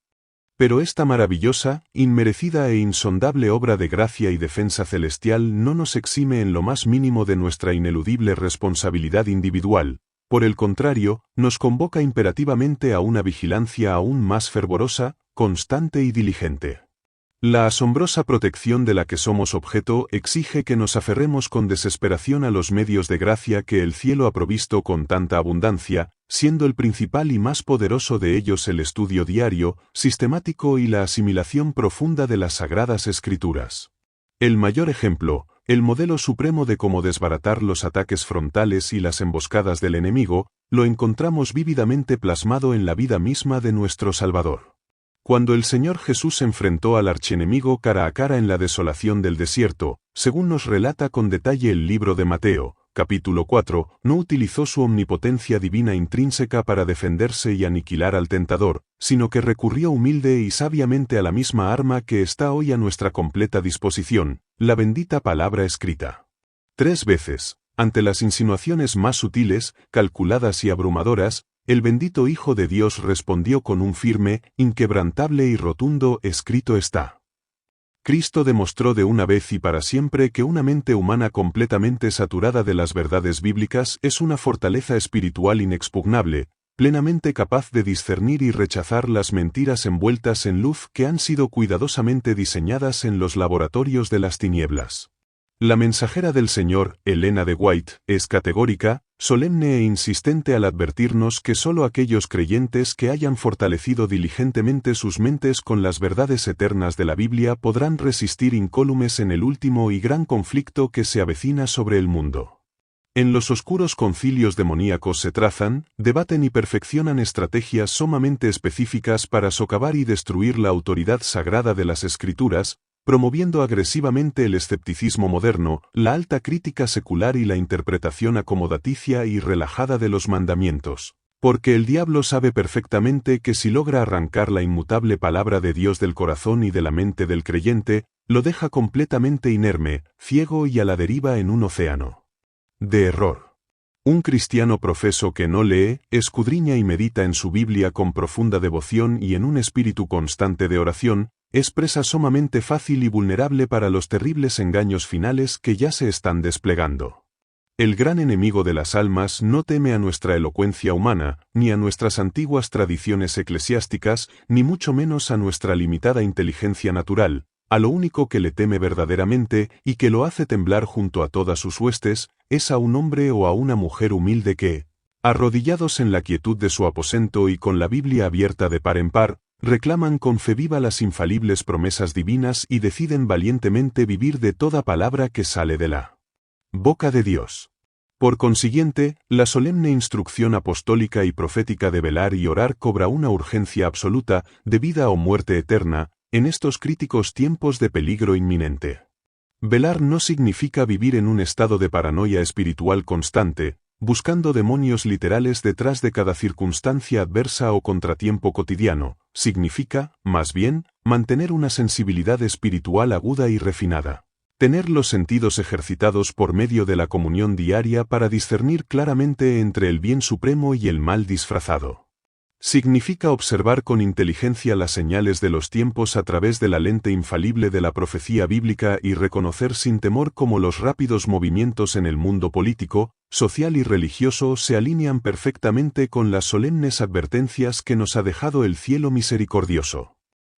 Pero esta maravillosa, inmerecida e insondable obra de gracia y defensa celestial no nos exime en lo más mínimo de nuestra ineludible responsabilidad individual, por el contrario, nos convoca imperativamente a una vigilancia aún más fervorosa, constante y diligente. La asombrosa protección de la que somos objeto exige que nos aferremos con desesperación a los medios de gracia que el cielo ha provisto con tanta abundancia, siendo el principal y más poderoso de ellos el estudio diario, sistemático y la asimilación profunda de las Sagradas Escrituras. El mayor ejemplo, el modelo supremo de cómo desbaratar los ataques frontales y las emboscadas del enemigo, lo encontramos vívidamente plasmado en la vida misma de nuestro Salvador. Cuando el Señor Jesús enfrentó al archienemigo cara a cara en la desolación del desierto, según nos relata con detalle el libro de Mateo, capítulo 4, no utilizó su omnipotencia divina intrínseca para defenderse y aniquilar al tentador, sino que recurrió humilde y sabiamente a la misma arma que está hoy a nuestra completa disposición, la bendita palabra escrita. 3 veces, ante las insinuaciones más sutiles, calculadas y abrumadoras, el bendito Hijo de Dios respondió con un firme, inquebrantable y rotundo escrito está. Cristo demostró de una vez y para siempre que una mente humana completamente saturada de las verdades bíblicas es una fortaleza espiritual inexpugnable, plenamente capaz de discernir y rechazar las mentiras envueltas en luz que han sido cuidadosamente diseñadas en los laboratorios de las tinieblas. La mensajera del Señor, Elena de White, es categórica, solemne e insistente al advertirnos que sólo aquellos creyentes que hayan fortalecido diligentemente sus mentes con las verdades eternas de la Biblia podrán resistir incólumes en el último y gran conflicto que se avecina sobre el mundo. En los oscuros concilios demoníacos se trazan, debaten y perfeccionan estrategias sumamente específicas para socavar y destruir la autoridad sagrada de las Escrituras, promoviendo agresivamente el escepticismo moderno, la alta crítica secular y la interpretación acomodaticia y relajada de los mandamientos. Porque el diablo sabe perfectamente que si logra arrancar la inmutable palabra de Dios del corazón y de la mente del creyente, lo deja completamente inerme, ciego y a la deriva en un océano de error. Un cristiano profeso que no lee, escudriña y medita en su Biblia con profunda devoción y en un espíritu constante de oración, es presa sumamente fácil y vulnerable para los terribles engaños finales que ya se están desplegando. El gran enemigo de las almas no teme a nuestra elocuencia humana, ni a nuestras antiguas tradiciones eclesiásticas, ni mucho menos a nuestra limitada inteligencia natural. A lo único que le teme verdaderamente, y que lo hace temblar junto a todas sus huestes, es a un hombre o a una mujer humilde que, arrodillados en la quietud de su aposento y con la Biblia abierta de par en par, reclaman con fe viva las infalibles promesas divinas y deciden valientemente vivir de toda palabra que sale de la boca de Dios. Por consiguiente, la solemne instrucción apostólica y profética de velar y orar cobra una urgencia absoluta, de vida o muerte eterna, en estos críticos tiempos de peligro inminente. Velar no significa vivir en un estado de paranoia espiritual constante, buscando demonios literales detrás de cada circunstancia adversa o contratiempo cotidiano. Significa, más bien, mantener una sensibilidad espiritual aguda y refinada. Tener los sentidos ejercitados por medio de la comunión diaria para discernir claramente entre el bien supremo y el mal disfrazado. Significa observar con inteligencia las señales de los tiempos a través de la lente infalible de la profecía bíblica y reconocer sin temor cómo los rápidos movimientos en el mundo político, social y religioso se alinean perfectamente con las solemnes advertencias que nos ha dejado el cielo misericordioso.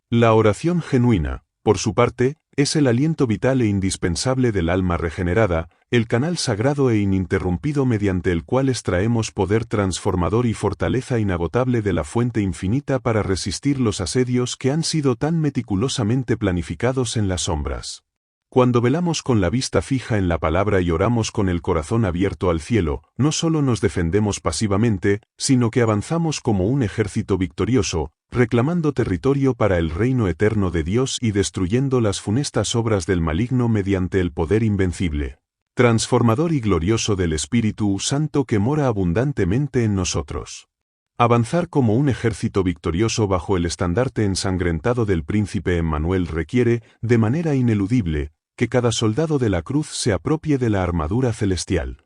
La oración genuina, por su parte, es el aliento vital e indispensable del alma regenerada, el canal sagrado e ininterrumpido mediante el cual extraemos poder transformador y fortaleza inagotable de la fuente infinita para resistir los asedios que han sido tan meticulosamente planificados en las sombras. Cuando velamos con la vista fija en la palabra y oramos con el corazón abierto al cielo, no solo nos defendemos pasivamente, sino que avanzamos como un ejército victorioso, reclamando territorio para el reino eterno de Dios y destruyendo las funestas obras del maligno mediante el poder invencible, transformador y glorioso del Espíritu Santo que mora abundantemente en nosotros. Avanzar como un ejército victorioso bajo el estandarte ensangrentado del príncipe Emmanuel requiere, de manera ineludible, que cada soldado de la cruz se apropie de la armadura celestial.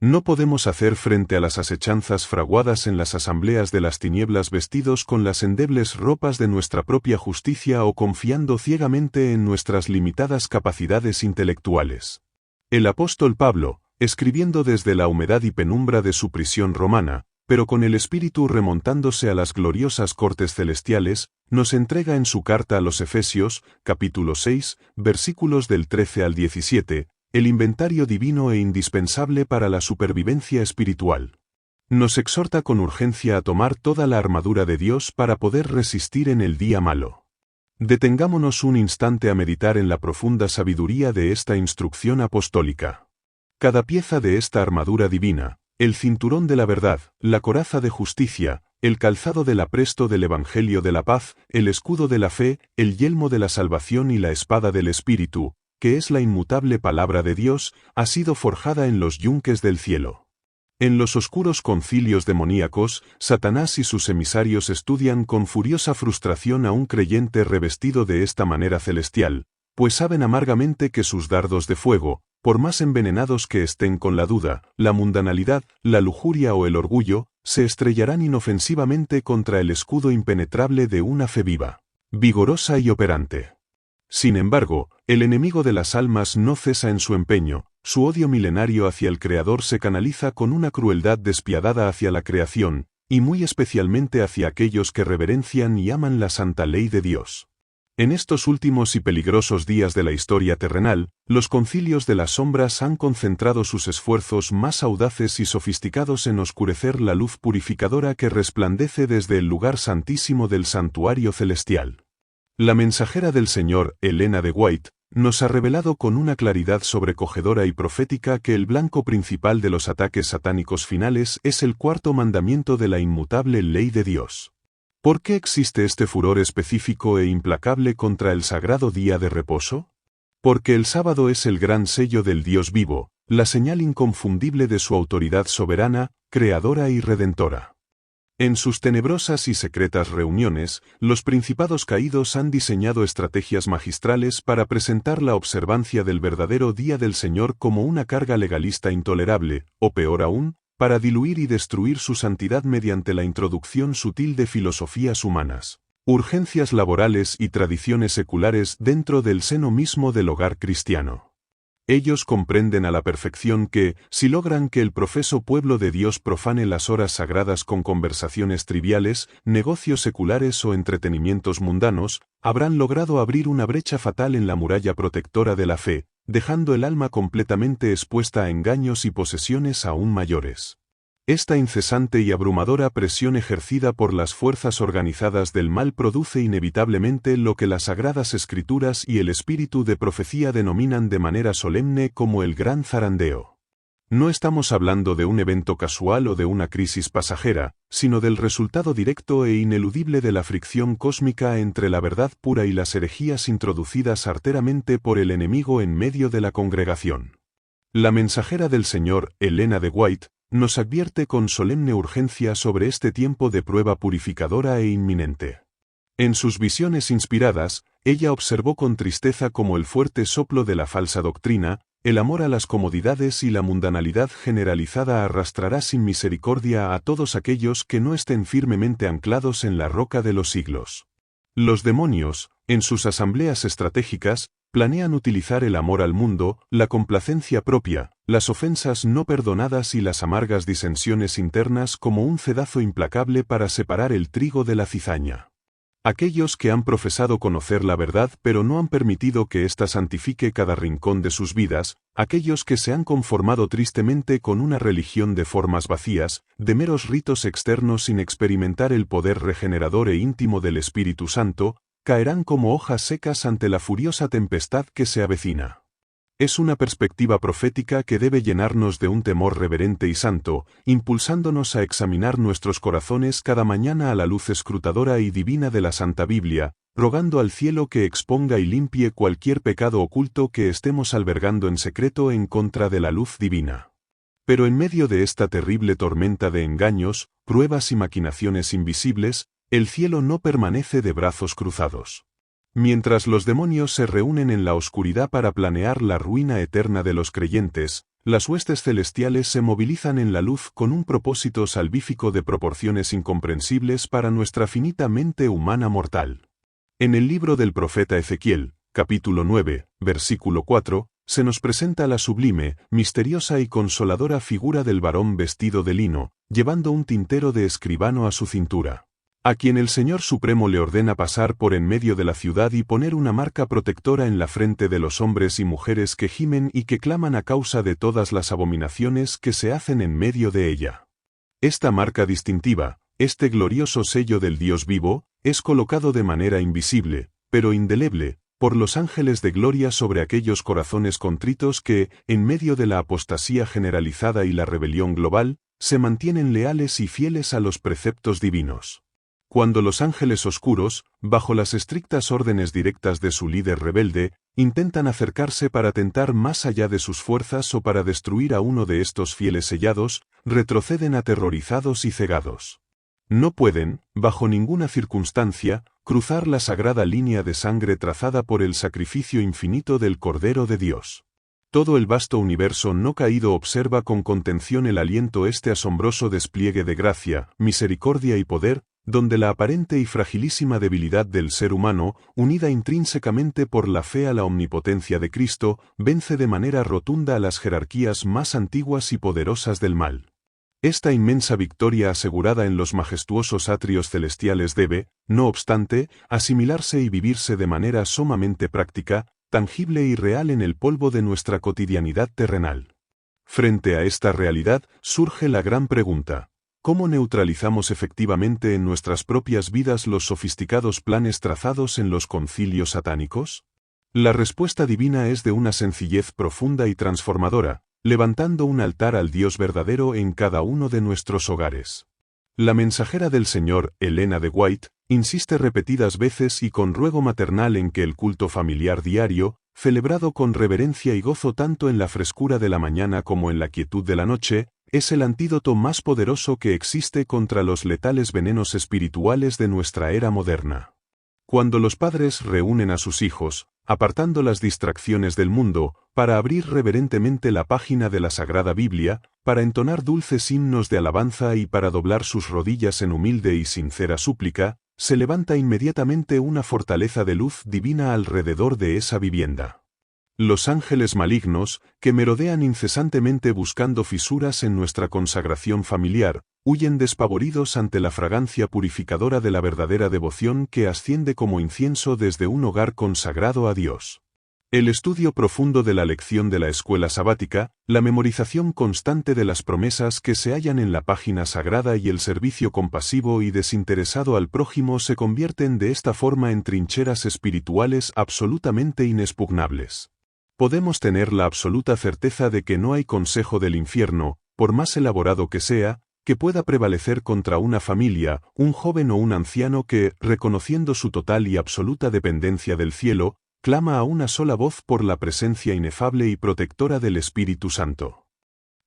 No podemos hacer frente a las asechanzas fraguadas en las asambleas de las tinieblas vestidos con las endebles ropas de nuestra propia justicia o confiando ciegamente en nuestras limitadas capacidades intelectuales. El apóstol Pablo, escribiendo desde la humedad y penumbra de su prisión romana, pero con el espíritu remontándose a las gloriosas cortes celestiales, nos entrega en su carta a los Efesios, capítulo 6, versículos del 13 al 17, el inventario divino e indispensable para la supervivencia espiritual. Nos exhorta con urgencia a tomar toda la armadura de Dios para poder resistir en el día malo. Detengámonos un instante a meditar en la profunda sabiduría de esta instrucción apostólica. Cada pieza de esta armadura divina, el cinturón de la verdad, la coraza de justicia, el calzado del apresto del Evangelio de la paz, el escudo de la fe, el yelmo de la salvación y la espada del Espíritu, que es la inmutable palabra de Dios, ha sido forjada en los yunques del cielo. En los oscuros concilios demoníacos, Satanás y sus emisarios estudian con furiosa frustración a un creyente revestido de esta manera celestial, pues saben amargamente que sus dardos de fuego, por más envenenados que estén con la duda, la mundanalidad, la lujuria o el orgullo, se estrellarán inofensivamente contra el escudo impenetrable de una fe viva, vigorosa y operante. Sin embargo, el enemigo de las almas no cesa en su empeño, su odio milenario hacia el Creador se canaliza con una crueldad despiadada hacia la creación, y muy especialmente hacia aquellos que reverencian y aman la santa ley de Dios. En estos últimos y peligrosos días de la historia terrenal, los concilios de las sombras han concentrado sus esfuerzos más audaces y sofisticados en oscurecer la luz purificadora que resplandece desde el lugar santísimo del santuario celestial. La mensajera del Señor, Elena de White, nos ha revelado con una claridad sobrecogedora y profética que el blanco principal de los ataques satánicos finales es el cuarto mandamiento de la inmutable ley de Dios. ¿Por qué existe este furor específico e implacable contra el sagrado día de reposo? Porque el sábado es el gran sello del Dios vivo, la señal inconfundible de su autoridad soberana, creadora y redentora. En sus tenebrosas y secretas reuniones, los principados caídos han diseñado estrategias magistrales para presentar la observancia del verdadero día del Señor como una carga legalista intolerable, o peor aún, para diluir y destruir su santidad mediante la introducción sutil de filosofías humanas, urgencias laborales y tradiciones seculares dentro del seno mismo del hogar cristiano. Ellos comprenden a la perfección que, si logran que el profeso pueblo de Dios profane las horas sagradas con conversaciones triviales, negocios seculares o entretenimientos mundanos, habrán logrado abrir una brecha fatal en la muralla protectora de la fe, dejando el alma completamente expuesta a engaños y posesiones aún mayores. Esta incesante y abrumadora presión ejercida por las fuerzas organizadas del mal produce inevitablemente lo que las Sagradas Escrituras y el espíritu de profecía denominan de manera solemne como el gran zarandeo. No estamos hablando de un evento casual o de una crisis pasajera, sino del resultado directo e ineludible de la fricción cósmica entre la verdad pura y las herejías introducidas arteramente por el enemigo en medio de la congregación. La mensajera del Señor, Elena de White, nos advierte con solemne urgencia sobre este tiempo de prueba purificadora e inminente. En sus visiones inspiradas, ella observó con tristeza cómo el fuerte soplo de la falsa doctrina, el amor a las comodidades y la mundanalidad generalizada arrastrará sin misericordia a todos aquellos que no estén firmemente anclados en la roca de los siglos. Los demonios, en sus asambleas estratégicas, planean utilizar el amor al mundo, la complacencia propia, las ofensas no perdonadas y las amargas disensiones internas como un cedazo implacable para separar el trigo de la cizaña. Aquellos que han profesado conocer la verdad pero no han permitido que ésta santifique cada rincón de sus vidas, aquellos que se han conformado tristemente con una religión de formas vacías, de meros ritos externos sin experimentar el poder regenerador e íntimo del Espíritu Santo, caerán como hojas secas ante la furiosa tempestad que se avecina. Es una perspectiva profética que debe llenarnos de un temor reverente y santo, impulsándonos a examinar nuestros corazones cada mañana a la luz escrutadora y divina de la Santa Biblia, rogando al cielo que exponga y limpie cualquier pecado oculto que estemos albergando en secreto en contra de la luz divina. Pero en medio de esta terrible tormenta de engaños, pruebas y maquinaciones invisibles, el cielo no permanece de brazos cruzados. Mientras los demonios se reúnen en la oscuridad para planear la ruina eterna de los creyentes, las huestes celestiales se movilizan en la luz con un propósito salvífico de proporciones incomprensibles para nuestra finita mente humana mortal. En el libro del profeta Ezequiel, capítulo 9, versículo 4, se nos presenta la sublime, misteriosa y consoladora figura del varón vestido de lino, llevando un tintero de escribano a su cintura, a quien el Señor Supremo le ordena pasar por en medio de la ciudad y poner una marca protectora en la frente de los hombres y mujeres que gimen y que claman a causa de todas las abominaciones que se hacen en medio de ella. Esta marca distintiva, este glorioso sello del Dios vivo, es colocado de manera invisible, pero indeleble, por los ángeles de gloria sobre aquellos corazones contritos que, en medio de la apostasía generalizada y la rebelión global, se mantienen leales y fieles a los preceptos divinos. Cuando los ángeles oscuros, bajo las estrictas órdenes directas de su líder rebelde, intentan acercarse para tentar más allá de sus fuerzas o para destruir a uno de estos fieles sellados, retroceden aterrorizados y cegados. No pueden, bajo ninguna circunstancia, cruzar la sagrada línea de sangre trazada por el sacrificio infinito del Cordero de Dios. Todo el vasto universo no caído observa con contención el aliento este asombroso despliegue de gracia, misericordia y poder, donde la aparente y fragilísima debilidad del ser humano, unida intrínsecamente por la fe a la omnipotencia de Cristo, vence de manera rotunda a las jerarquías más antiguas y poderosas del mal. Esta inmensa victoria asegurada en los majestuosos atrios celestiales debe, no obstante, asimilarse y vivirse de manera sumamente práctica, tangible y real en el polvo de nuestra cotidianidad terrenal. Frente a esta realidad, surge la gran pregunta: ¿cómo neutralizamos efectivamente en nuestras propias vidas los sofisticados planes trazados en los concilios satánicos? La respuesta divina es de una sencillez profunda y transformadora, levantando un altar al Dios verdadero en cada uno de nuestros hogares. La mensajera del Señor, Elena de White, insiste repetidas veces y con ruego maternal en que el culto familiar diario, celebrado con reverencia y gozo tanto en la frescura de la mañana como en la quietud de la noche, es el antídoto más poderoso que existe contra los letales venenos espirituales de nuestra era moderna. Cuando los padres reúnen a sus hijos, apartando las distracciones del mundo, para abrir reverentemente la página de la Sagrada Biblia, para entonar dulces himnos de alabanza y para doblar sus rodillas en humilde y sincera súplica, se levanta inmediatamente una fortaleza de luz divina alrededor de esa vivienda. Los ángeles malignos, que merodean incesantemente buscando fisuras en nuestra consagración familiar, huyen despavoridos ante la fragancia purificadora de la verdadera devoción que asciende como incienso desde un hogar consagrado a Dios. El estudio profundo de la lección de la escuela sabática, la memorización constante de las promesas que se hallan en la página sagrada y el servicio compasivo y desinteresado al prójimo se convierten de esta forma en trincheras espirituales absolutamente inexpugnables. podemos tener la absoluta certeza de que no hay consejo del infierno, por más elaborado que sea, que pueda prevalecer contra una familia, un joven o un anciano que, reconociendo su total y absoluta dependencia del cielo, clama a una sola voz por la presencia inefable y protectora del Espíritu Santo.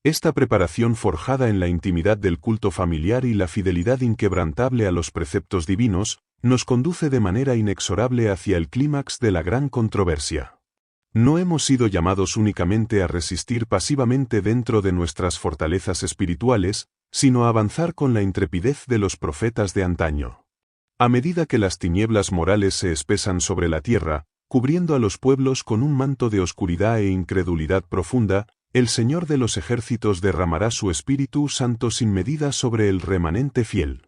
Esta preparación forjada en la intimidad del culto familiar y la fidelidad inquebrantable a los preceptos divinos, nos conduce de manera inexorable hacia el clímax de la gran controversia. No hemos sido llamados únicamente a resistir pasivamente dentro de nuestras fortalezas espirituales, sino a avanzar con la intrepidez de los profetas de antaño. A medida que las tinieblas morales se espesan sobre la tierra, cubriendo a los pueblos con un manto de oscuridad e incredulidad profunda, el Señor de los ejércitos derramará su Espíritu Santo sin medida sobre el remanente fiel.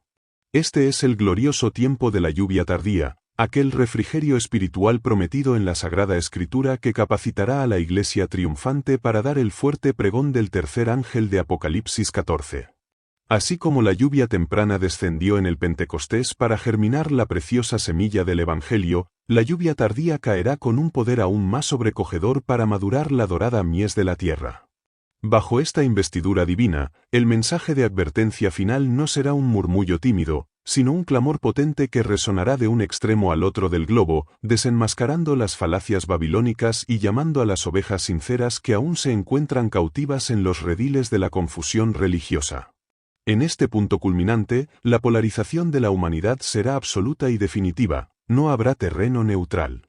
Este es el glorioso tiempo de la lluvia tardía, aquel refrigerio espiritual prometido en la Sagrada Escritura que capacitará a la Iglesia triunfante para dar el fuerte pregón del tercer ángel de Apocalipsis 14. Así como la lluvia temprana descendió en el Pentecostés para germinar la preciosa semilla del Evangelio, la lluvia tardía caerá con un poder aún más sobrecogedor para madurar la dorada mies de la tierra. Bajo esta investidura divina, el mensaje de advertencia final no será un murmullo tímido, sino un clamor potente que resonará de un extremo al otro del globo, desenmascarando las falacias babilónicas y llamando a las ovejas sinceras que aún se encuentran cautivas en los rediles de la confusión religiosa. En este punto culminante, la polarización de la humanidad será absoluta y definitiva, no habrá terreno neutral.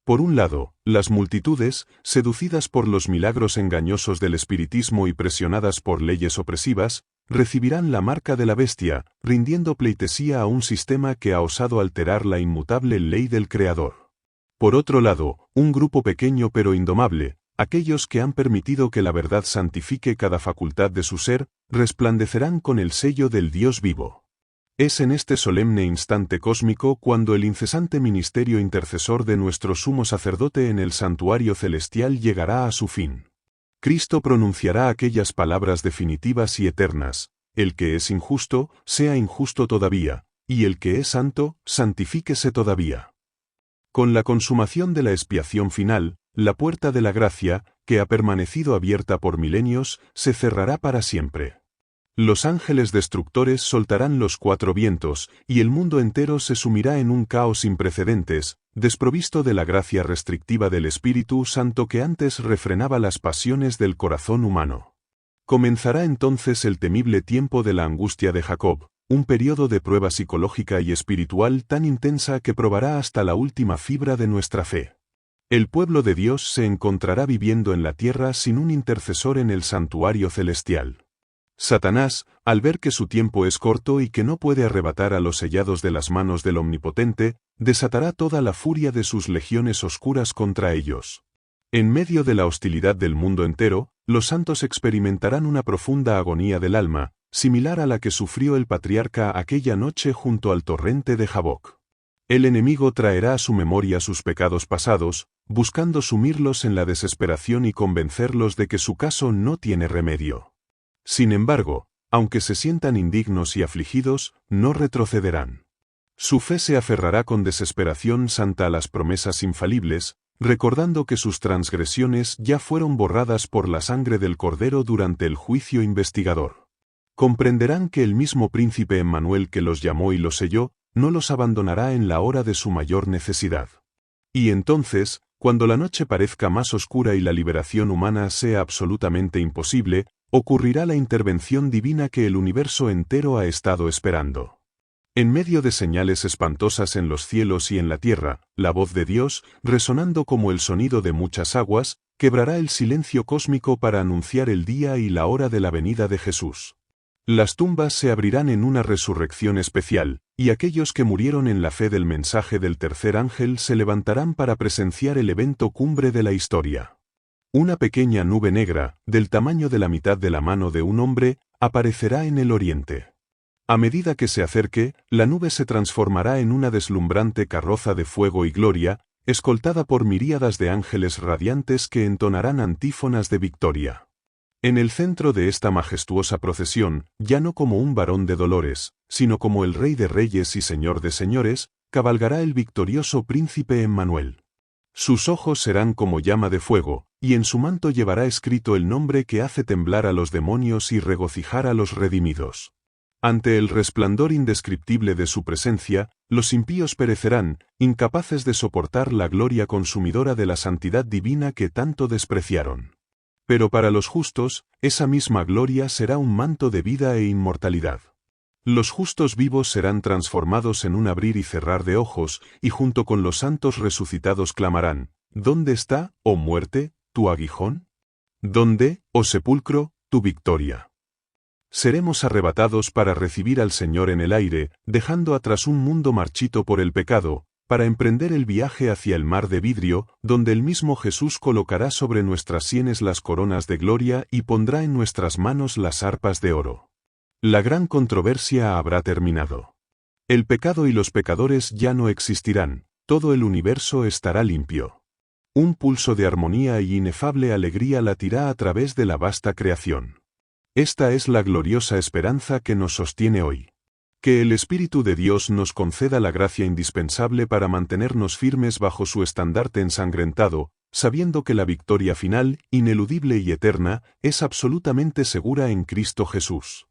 Por un lado, las multitudes, seducidas por los milagros engañosos del espiritismo y presionadas por leyes opresivas, recibirán la marca de la bestia, rindiendo pleitesía a un sistema que ha osado alterar la inmutable ley del Creador. Por otro lado, un grupo pequeño pero indomable, aquellos que han permitido que la verdad santifique cada facultad de su ser, resplandecerán con el sello del Dios vivo. Es en este solemne instante cósmico cuando el incesante ministerio intercesor de nuestro sumo sacerdote en el santuario celestial llegará a su fin. Cristo pronunciará aquellas palabras definitivas y eternas: el que es injusto, sea injusto todavía, y el que es santo, santifíquese todavía. Con la consumación de la expiación final, la puerta de la gracia, que ha permanecido abierta por milenios, se cerrará para siempre. Los ángeles destructores soltarán los cuatro vientos, y el mundo entero se sumirá en un caos sin precedentes, desprovisto de la gracia restrictiva del Espíritu Santo que antes refrenaba las pasiones del corazón humano. Comenzará entonces el temible tiempo de la angustia de Jacob, un periodo de prueba psicológica y espiritual tan intensa que probará hasta la última fibra de nuestra fe. El pueblo de Dios se encontrará viviendo en la tierra sin un intercesor en el santuario celestial. Satanás, al ver que su tiempo es corto y que no puede arrebatar a los sellados de las manos del Omnipotente, desatará toda la furia de sus legiones oscuras contra ellos. En medio de la hostilidad del mundo entero, los santos experimentarán una profunda agonía del alma, similar a la que sufrió el patriarca aquella noche junto al torrente de Jaboc. El enemigo traerá a su memoria sus pecados pasados, buscando sumirlos en la desesperación y convencerlos de que su caso no tiene remedio. Sin embargo, aunque se sientan indignos y afligidos, no retrocederán. Su fe se aferrará con desesperación santa a las promesas infalibles, recordando que sus transgresiones ya fueron borradas por la sangre del Cordero durante el juicio investigador. Comprenderán que el mismo príncipe Emmanuel que los llamó y los selló, no los abandonará en la hora de su mayor necesidad. Y entonces, cuando la noche parezca más oscura y la liberación humana sea absolutamente imposible, ocurrirá la intervención divina que el universo entero ha estado esperando. En medio de señales espantosas en los cielos y en la tierra, la voz de Dios, resonando como el sonido de muchas aguas, quebrará el silencio cósmico para anunciar el día y la hora de la venida de Jesús. Las tumbas se abrirán en una resurrección especial, y aquellos que murieron en la fe del mensaje del tercer ángel se levantarán para presenciar el evento cumbre de la historia. Una pequeña nube negra, del tamaño de la mitad de la mano de un hombre, aparecerá en el oriente. A medida que se acerque, la nube se transformará en una deslumbrante carroza de fuego y gloria, escoltada por miríadas de ángeles radiantes que entonarán antífonas de victoria. En el centro de esta majestuosa procesión, ya no como un varón de dolores, sino como el Rey de Reyes y Señor de Señores, cabalgará el victorioso príncipe Emmanuel. Sus ojos serán como llama de fuego, y en su manto llevará escrito el nombre que hace temblar a los demonios y regocijar a los redimidos. Ante el resplandor indescriptible de su presencia, los impíos perecerán, incapaces de soportar la gloria consumidora de la santidad divina que tanto despreciaron. Pero para los justos, esa misma gloria será un manto de vida e inmortalidad. Los justos vivos serán transformados en un abrir y cerrar de ojos, y junto con los santos resucitados clamarán: ¿Dónde está, oh muerte, tu aguijón? ¿Dónde, oh sepulcro, tu victoria? Seremos arrebatados para recibir al Señor en el aire, dejando atrás un mundo marchito por el pecado, para emprender el viaje hacia el mar de vidrio, donde el mismo Jesús colocará sobre nuestras sienes las coronas de gloria y pondrá en nuestras manos las arpas de oro. La gran controversia habrá terminado. El pecado y los pecadores ya no existirán, todo el universo estará limpio. Un pulso de armonía y inefable alegría latirá a través de la vasta creación. Esta es la gloriosa esperanza que nos sostiene hoy. Que el Espíritu de Dios nos conceda la gracia indispensable para mantenernos firmes bajo su estandarte ensangrentado, sabiendo que la victoria final, ineludible y eterna, es absolutamente segura en Cristo Jesús.